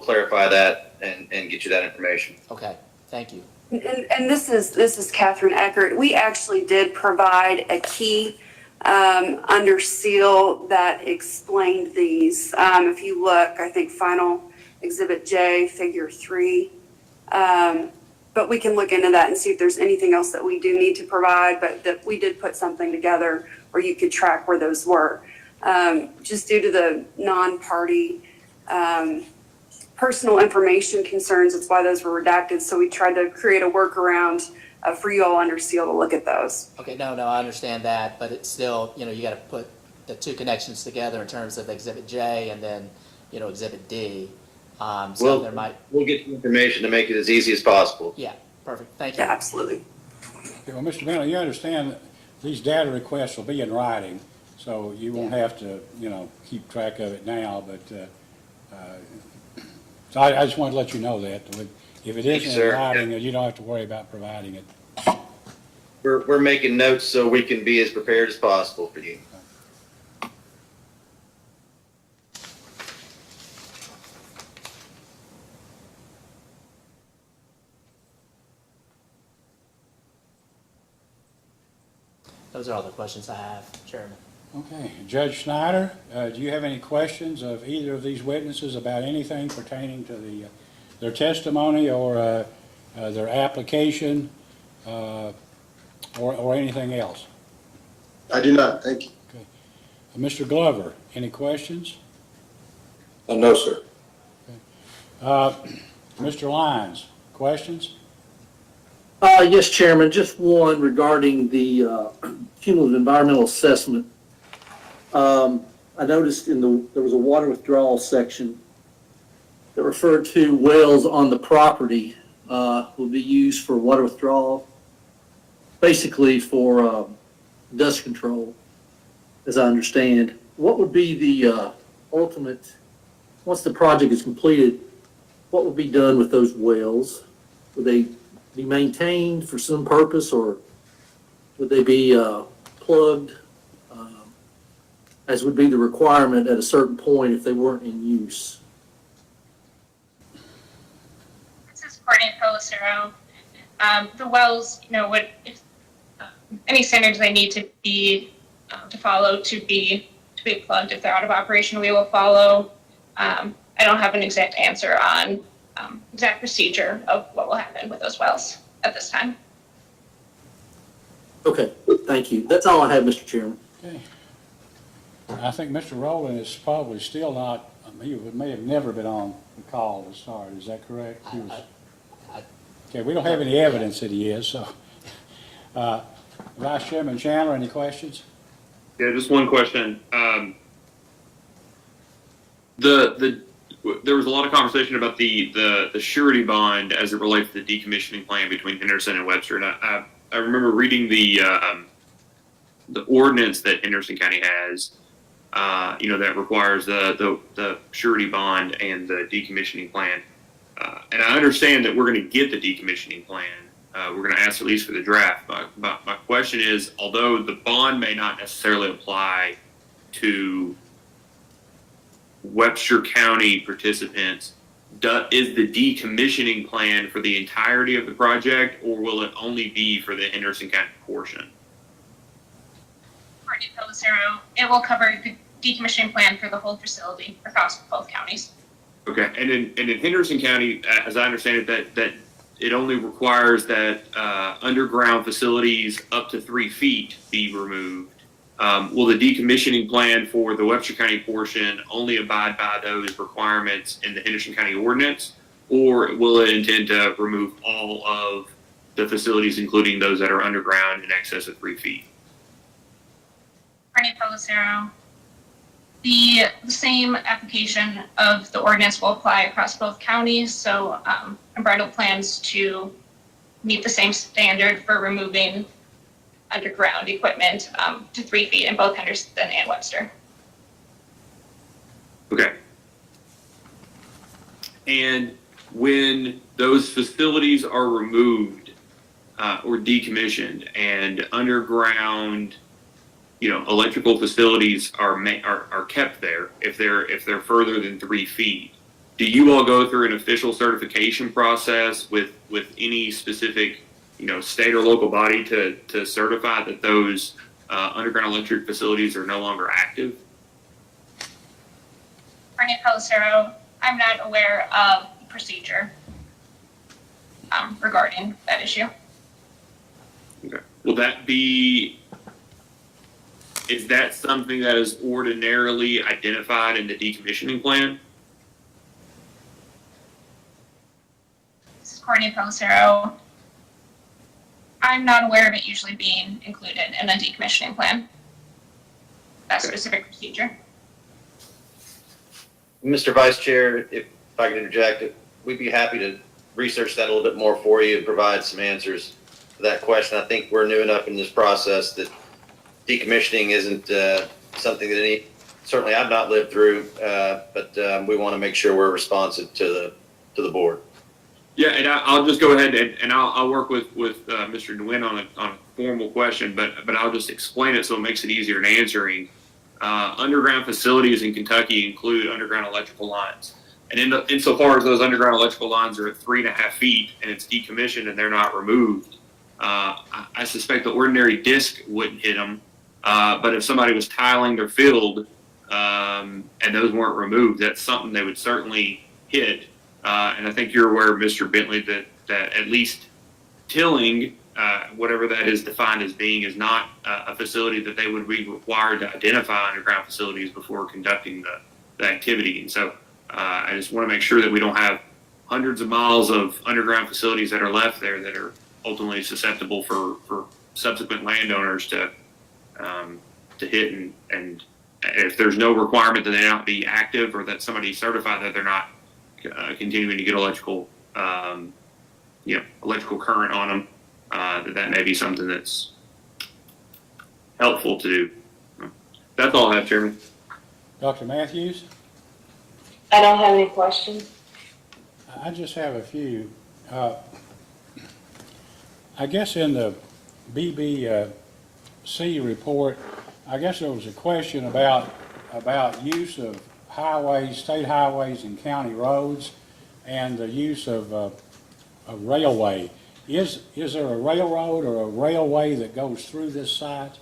Speaker 3: clarify that and get you that information.
Speaker 4: Okay, thank you.
Speaker 5: And this is Catherine Eckert. We actually did provide a key under seal that explained these. If you look, I think final Exhibit J, Figure 3. But we can look into that and see if there's anything else that we do need to provide, but that we did put something together where you could track where those were. Just due to the non-party personal information concerns, it's why those were redacted. So we tried to create a workaround for you all under seal to look at those.
Speaker 4: Okay, no, I understand that, but it's still, you got to put the two connections together in terms of Exhibit J and then, Exhibit D. So there might.
Speaker 3: We'll get you information to make it as easy as possible.
Speaker 4: Yeah, perfect. Thank you.
Speaker 5: Yeah, absolutely.
Speaker 2: Okay, well, Mr. Bentley, you understand that these data requests will be in writing, so you won't have to, keep track of it now, but, so I just wanted to let you know that. If it isn't in writing, you don't have to worry about providing it.
Speaker 3: We're making notes so we can be as prepared as possible for you.
Speaker 4: Those are all the questions I have, Chairman.
Speaker 2: Okay, Judge Snyder, do you have any questions of either of these witnesses about anything pertaining to their testimony or their application or anything else?
Speaker 9: I do not, thank you.
Speaker 2: Mr. Glover, any questions?
Speaker 9: No, sir.
Speaker 2: Mr. Lyons, questions?
Speaker 10: Yes, Chairman, just one regarding the cumulative environmental assessment. I noticed there was a water withdrawal section that referred to wells on the property will be used for water withdrawal, basically for dust control, as I understand. What would be the ultimate, once the project is completed, what would be done with those wells? Would they be maintained for some purpose, or would they be plugged, as would be the requirement at a certain point if they weren't in use?
Speaker 6: This is Courtney Pellicero. The wells, if any standards they need to be to follow to be plugged. If they're out of operation, we will follow. I don't have an exact answer on exact procedure of what will happen with those wells at this time.
Speaker 10: Okay, thank you. That's all I have, Mr. Chairman.
Speaker 2: Okay. I think Mr. Rowland is probably still not, he may have never been on the call to start, is that correct? He was, okay, we don't have any evidence that he is, so. Vice Chairman Chandler, any questions?
Speaker 1: Yeah, just one question. There was a lot of conversation about the surety bond as it relates to the decommissioning plan between Henderson and Webster. And I remember reading the ordinance that Henderson County has, that requires the surety bond and the decommissioning plan. And I understand that we're going to get the decommissioning plan. We're going to ask at least for the draft. My question is, although the bond may not necessarily apply to Webster County participants, is the decommissioning plan for the entirety of the project, or will it only be for the Henderson County portion?
Speaker 6: Courtney Pellicero, it will cover the decommissioning plan for the whole facility across both counties.
Speaker 1: Okay, and in Henderson County, as I understand it, that it only requires that underground facilities up to 3 feet be removed. Will the decommissioning plan for the Webster County portion only abide by those requirements in the Henderson County ordinance, or will it intend to remove all of the facilities, including those that are underground in excess of 3 feet?
Speaker 6: Courtney Pellicero, the same application of the ordinance will apply across both counties. So Unbridled plans to meet the same standard for removing underground equipment to 3 feet in both Henderson and Webster.
Speaker 1: Okay. And when those facilities are removed or decommissioned and underground, electrical facilities are kept there, if they're further than 3 feet, do you all go through an official certification process with any specific state or local body to certify that those underground electric facilities are no longer active?
Speaker 6: Courtney Pellicero, I'm not aware of the procedure regarding that issue.
Speaker 1: Okay. Is that something that is ordinarily identified in the decommissioning plan?
Speaker 6: This is Courtney Pellicero. I'm not aware of it usually being included in a decommissioning plan. That specific procedure.
Speaker 3: Mr. Vice Chair, if I can interject, we'd be happy to research that a little bit more for you and provide some answers to that question. I think we're new enough in this process that decommissioning isn't something that certainly I've not lived through, but we want to make sure we're responsive to the board.
Speaker 1: Yeah, and I'll just go ahead and I'll work with Mr. DeWin on a formal question, but I'll just explain it so it makes it easier in answering. Underground facilities in Kentucky include underground electrical lines, and insofar as those underground electrical lines are at 3.5 feet and it's decommissioned and they're not removed, I suspect the ordinary disc wouldn't hit them. But if somebody was tiling their field and those weren't removed, that's something they would certainly hit. And I think you're aware, Mr. Bentley, that at least tilling, whatever that is defined as being, is not a facility that they would be required to identify underground facilities before conducting the activity. And so I just want to make sure that we don't have hundreds of miles of underground facilities that are left there that are ultimately susceptible for subsequent landowners to hit. And if there's no requirement that they not be active, or that somebody certified that they're not continuing to get electrical electrical current on them, that may be something that's helpful to do. That's all I have, Chairman.
Speaker 2: Dr. Matthews?
Speaker 11: I don't have any questions.
Speaker 2: I just have a few. I guess in the BBC report, I guess there was a question about use of highways, state highways and county roads, and the use of a railway. Is there a railroad or a railway that goes through this site?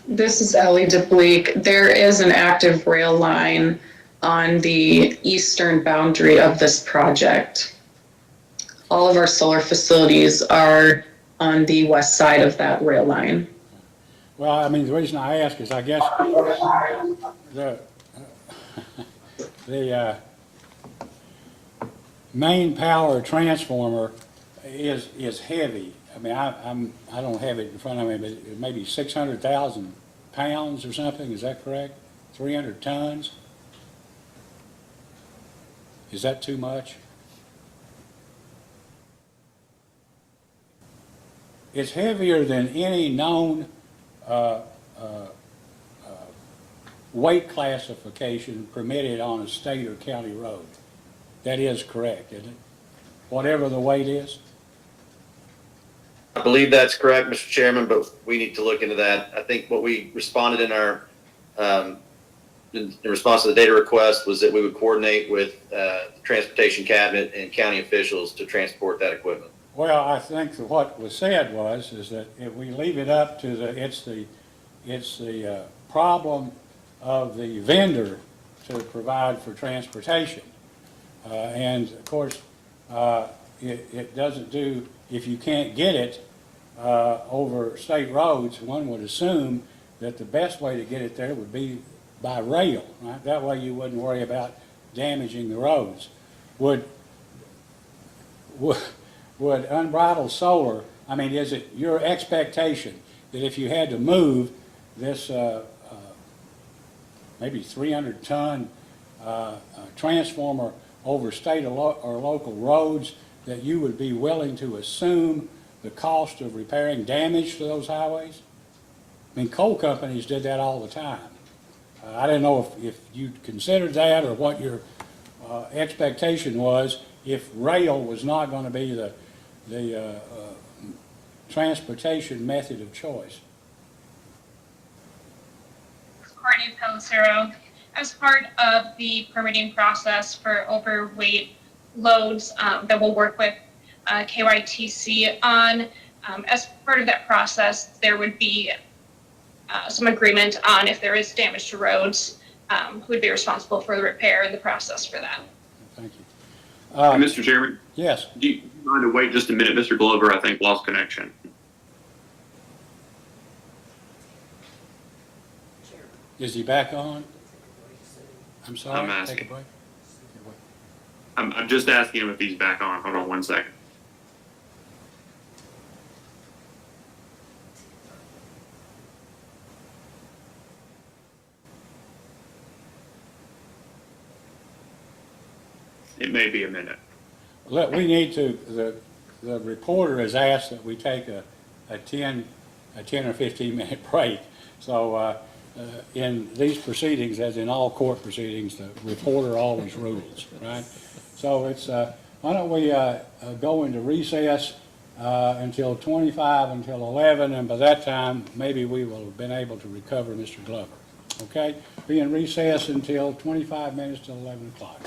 Speaker 7: This is Ellie DeBleek. There is an active rail line on the eastern boundary of this project. All of our solar facilities are on the west side of that rail line.
Speaker 2: Well, I mean, the reason I ask is I guess the main power transformer is heavy. I mean, I don't have it in front of me, but it may be 600,000 pounds or something. Is that correct? 300 tons? Is that too much? It's heavier than any known weight classification permitted on a state or county road. That is correct, isn't it? Whatever the weight is?
Speaker 3: I believe that's correct, Mr. Chairman, but we need to look into that. I think what we responded in our, in response to the data request, was that we would coordinate with the Transportation Cabinet and county officials to transport that equipment.
Speaker 2: Well, I think that what was said is that if we leave it up to it's the problem of the vendor to provide for transportation. And of course, it doesn't do, if you can't get it over state roads, one would assume that the best way to get it there would be by rail, right? That way you wouldn't worry about damaging the roads. Would Unbridled Solar, I mean, is it your expectation that if you had to move this maybe 300-ton transformer over state or local roads, that you would be willing to assume the cost of repairing damage to those highways? I mean, coal companies did that all the time. I didn't know if you considered that, or what your expectation was if rail was not going to be the transportation method of choice.
Speaker 6: Courtney Pellicero. As part of the permitting process for overweight loads that we'll work with KYTC on, as part of that process, there would be some agreement on if there is damage to roads, who would be responsible for the repair and the process for that.
Speaker 2: Thank you.
Speaker 1: Mr. Chairman,
Speaker 2: Yes.
Speaker 1: do you mind to wait just a minute? Mr. Glover, I think, lost connection.
Speaker 2: Is he back on? I'm sorry.
Speaker 1: I'm asking.
Speaker 2: Take a break.
Speaker 1: I'm just asking him if he's back on. Hold on one second. It may be a minute.
Speaker 2: Look, we need to, the reporter has asked that we take a 10 or 15 minute break. So in these proceedings, as in all court proceedings, the reporter always rules, right? So it's, why don't we go into recess until 11, and by that time, maybe we will have been able to recover Mr. Glover. Okay? Be in recess until 25 minutes till 11 o'clock.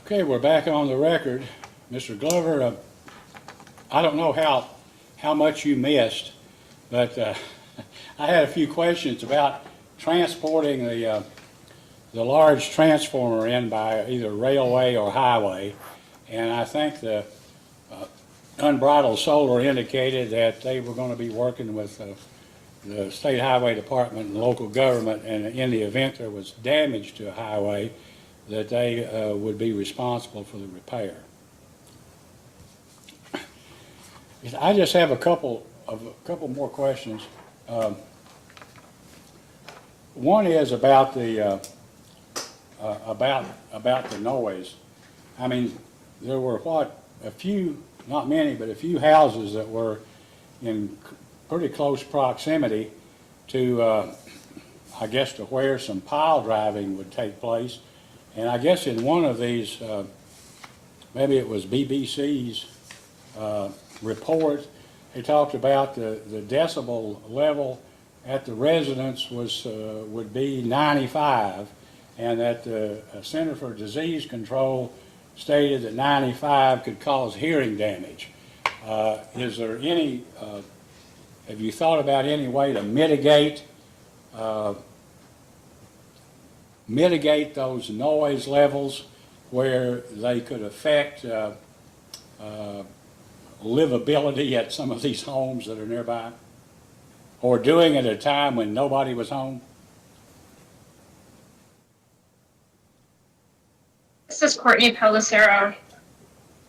Speaker 2: Okay, we're back on the record. Mr. Glover, I don't know how much you missed, but I had a few questions about transporting the large transformer in by either railway or highway. And I think the Unbridled Solar indicated that they were going to be working with the State Highway Department and local government, and in the event there was damage to a highway, that they would be responsible for the repair. I just have a couple more questions. One is about the about the noise. I mean, there were a few, not many, but a few houses that were in pretty close proximity to, I guess, to where some pile driving would take place. And I guess in one of these, maybe it was BBC's report, they talked about the decibel level at the residence would be 95, and that the Center for Disease Control stated that 95 could cause hearing damage. Is there any, have you thought about any way to mitigate those noise levels where they could affect livability at some of these homes that are nearby? Or doing it at a time when nobody was home?
Speaker 6: This is Courtney Pellicero.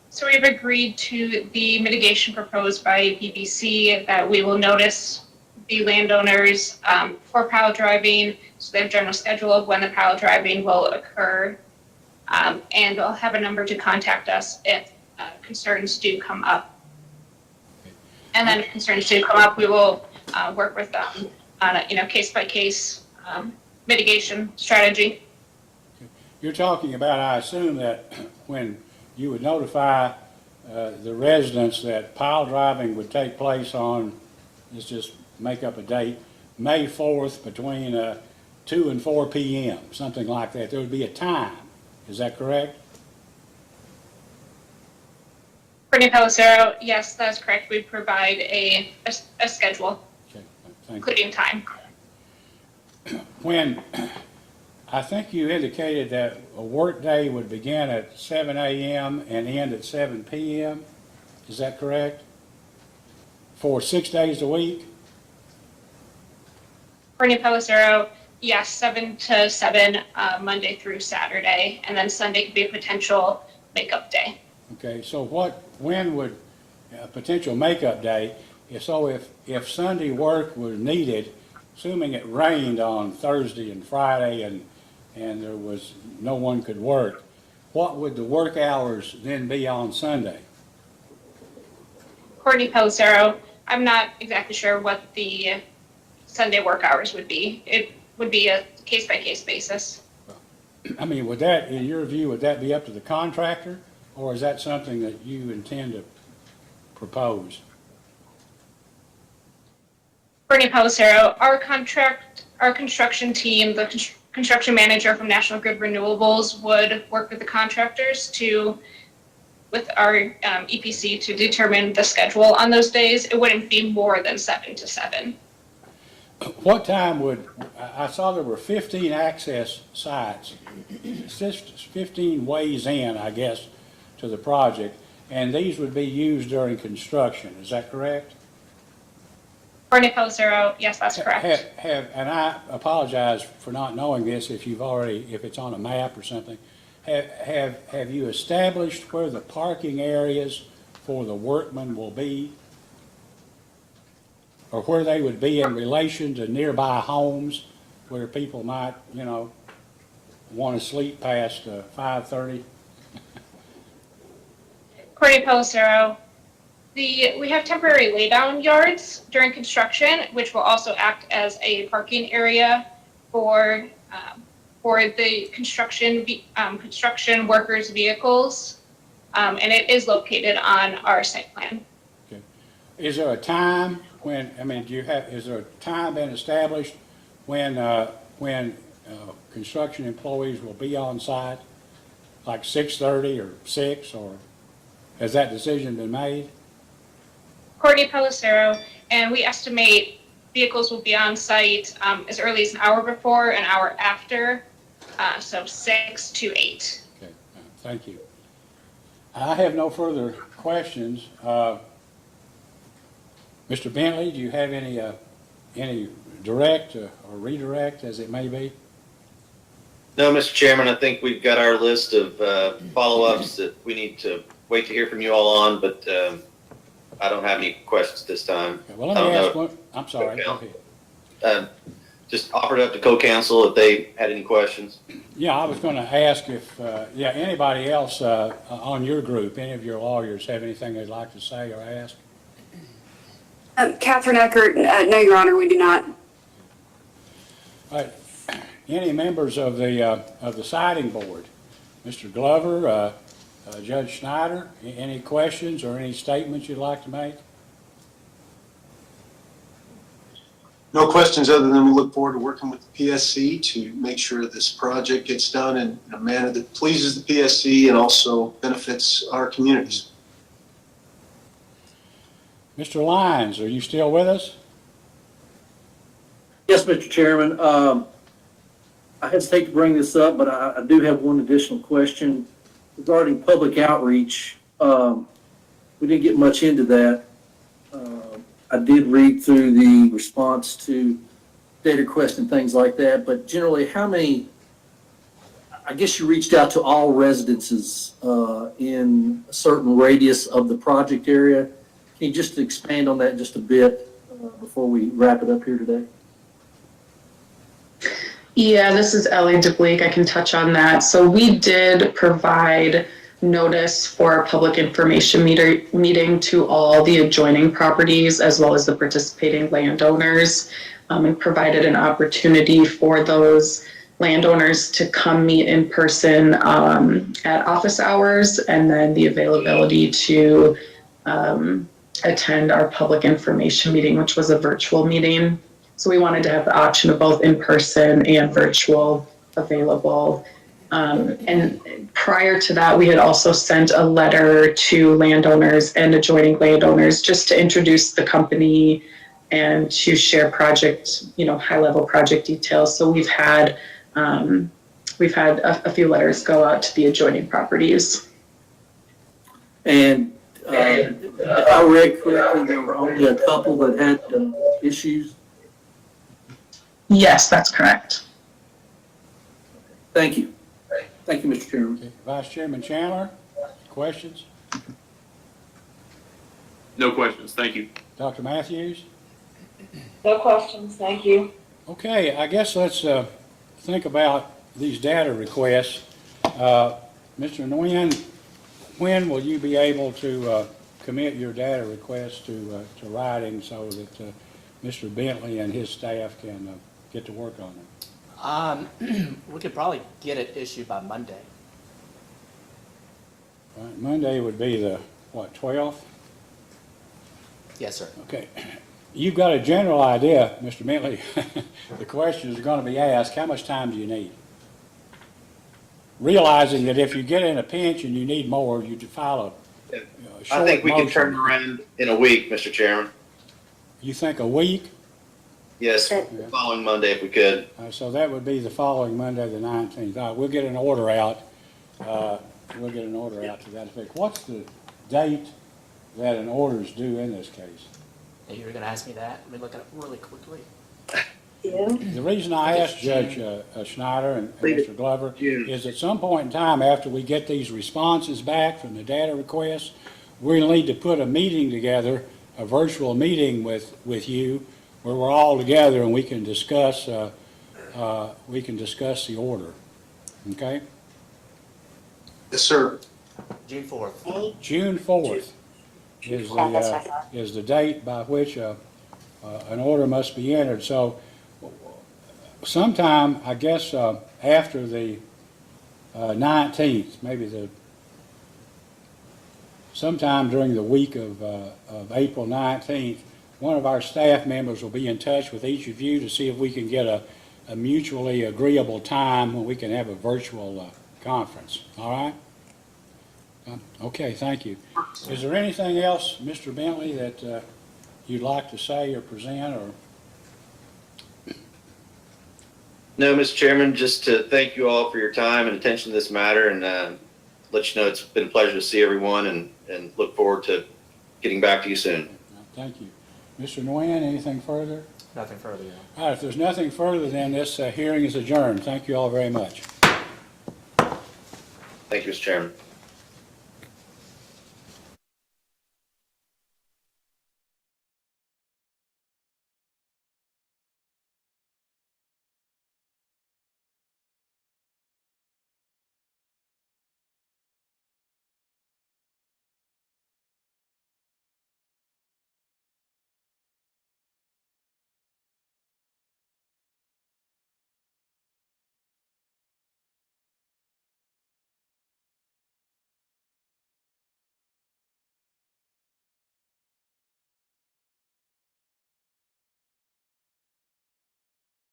Speaker 6: So we've agreed to the mitigation proposed by BBC that we will notice the landowners for pile driving, so they have a general schedule of when the pile driving will occur, and they'll have a number to contact us if concerns do come up. And then if concerns do come up, we will work with them on a case-by-case mitigation strategy.
Speaker 2: You're talking about, I assume, that when you would notify the residents that pile driving would take place on, let's just make up a date, May 4th between 2 and 4 p.m., something like that. There would be a time. Is that correct?
Speaker 6: Courtney Pellicero, yes, that's correct. We provide a schedule,
Speaker 2: Okay, thank you.
Speaker 6: including time.
Speaker 2: When, I think you indicated that a work day would begin at 7 a.m. and end at 7 p.m. Is that correct? For 6 days a week?
Speaker 6: Courtney Pellicero, yes, 7 to 7, Monday through Saturday, and then Sunday could be a potential makeup day.
Speaker 2: Okay, so when would a potential makeup day, if Sunday work was needed, assuming it rained on Thursday and Friday and there was, no one could work, what would the work hours then be on Sunday?
Speaker 6: Courtney Pellicero, I'm not exactly sure what the Sunday work hours would be. It would be a case-by-case basis.
Speaker 2: I mean, would that, in your view, would that be up to the contractor, or is that something that you intend to propose?
Speaker 6: Courtney Pellicero, our construction team, the construction manager from National Grid Renewables would work with the contractors with our EPC to determine the schedule on those days. It wouldn't be more than 7 to 7.
Speaker 2: What time I saw there were 15 access sites, 15 ways in, I guess, to the project, and these would be used during construction. Is that correct?
Speaker 6: Courtney Pellicero, yes, that's correct.
Speaker 2: And I apologize for not knowing this if it's on a map or something. Have you established where the parking areas for the workmen will be? Or where they would be in relation to nearby homes where people might, want to sleep past 5:30?
Speaker 6: Courtney Pellicero, we have temporary laydown yards during construction, which will also act as a parking area for the construction workers' vehicles, and it is located on our site plan.
Speaker 2: Okay. Is there a time is there a time been established when construction employees will be on site? like 6:30 or 6, or has that decision been made?
Speaker 6: Courtney Pellicero, and we estimate vehicles will be on site as early as an hour before, an hour after, so 6 to 8.
Speaker 2: Okay, thank you. I have no further questions. Mr. Bentley, do you have any direct or redirect, as it may be?
Speaker 3: No, Mr. Chairman, I think we've got our list of follow-ups that we need to wait to hear from you all on, but I don't have any questions this time.
Speaker 2: Okay, well, let me ask one. I'm sorry, go ahead.
Speaker 3: Just offered up to co-counsel if they had any questions.
Speaker 2: Yeah, I was going to ask if, anybody else on your group, any of your lawyers have anything they'd like to say or ask?
Speaker 5: Catherine Eckert, no, Your Honor, we do not.
Speaker 2: All right. Any members of the siding board? Mr. Glover, Judge Schneider, any questions or any statements you'd like to make?
Speaker 9: No questions other than we look forward to working with the PSC to make sure this project gets done in a manner that pleases the PSC and also benefits our communities.
Speaker 2: Mr. Lyons, are you still with us?
Speaker 10: Yes, Mr. Chairman. I hesitate to bring this up, but I do have one additional question regarding public outreach. We didn't get much into that. I did read through the response to data requests and things like that, but generally how many, I guess you reached out to all residences in a certain radius of the project area. Can you just expand on that just a bit before we wrap it up here today?
Speaker 7: Yeah, this is Ellie DeBleek. I can touch on that. So we did provide notice for a public information meeting to all the adjoining properties as well as the participating landowners, and provided an opportunity for those landowners to come meet in person at office hours, and then the availability to attend our public information meeting, which was a virtual meeting. So we wanted to have the option of both in-person and virtual available. And prior to that, we had also sent a letter to landowners and adjoining landowners just to introduce the company and to share project, high-level project details. So we've had a few letters go out to the adjoining properties.
Speaker 10: And if I read correctly, there were only a couple that had issues.
Speaker 7: Yes, that's correct.
Speaker 10: Thank you. Thank you, Mr. Chairman.
Speaker 2: Okay. Vice Chairman Chandler, questions?
Speaker 1: No questions. Thank you.
Speaker 2: Dr. Matthews?
Speaker 11: No questions, thank you.
Speaker 2: Okay, I guess let's think about these data requests. Mr. Nguyen, when will you be able to commit your data requests to writing so that Mr. Bentley and his staff can get to work on them?
Speaker 4: We could probably get it issued by Monday.
Speaker 2: Right, Monday would be the, 12th?
Speaker 4: Yes, sir.
Speaker 2: Okay. You've got a general idea, Mr. Bentley. The questions are going to be asked. How much time do you need? Realizing that if you get in a pinch and you need more, you file a short
Speaker 3: I think we can
Speaker 2: motion.
Speaker 3: turn around in a week, Mr. Chairman.
Speaker 2: You think a week?
Speaker 3: Yes, following Monday if we could.
Speaker 2: So that would be the following Monday, the 19th. All right, we'll get an order out. We'll get an order out to that effect. What's the date that an order is due in this case?
Speaker 4: You were going to ask me that? Let me look at it really quickly.
Speaker 11: Yeah.
Speaker 2: The reason I asked Judge Schneider and Mr. Glover is at some point in time after we get these responses back from the data requests, we're going to need to put a meeting together, a virtual meeting with you, where we're all together and we can discuss the order. Okay?
Speaker 9: Yes, sir.
Speaker 4: June 4th.
Speaker 2: June 4th is the date by which an order must be entered. So sometime, I guess, after the 19th, maybe sometime during the week of April 19th, one of our staff members will be in touch with each of you to see if we can get a mutually agreeable time when we can have a virtual conference, all right? Okay, thank you. Is there anything else, Mr. Bentley, that you'd like to say or present, or?
Speaker 3: No, Mr. Chairman, just to thank you all for your time and attention to this matter, and let you know it's been a pleasure to see everyone, and look forward to getting back to you soon.
Speaker 2: Thank you. Mr. Nguyen, anything further?
Speaker 4: Nothing further.
Speaker 2: All right, if there's nothing further, then this hearing is adjourned. Thank you all very much.
Speaker 3: Thank you, Mr. Chairman.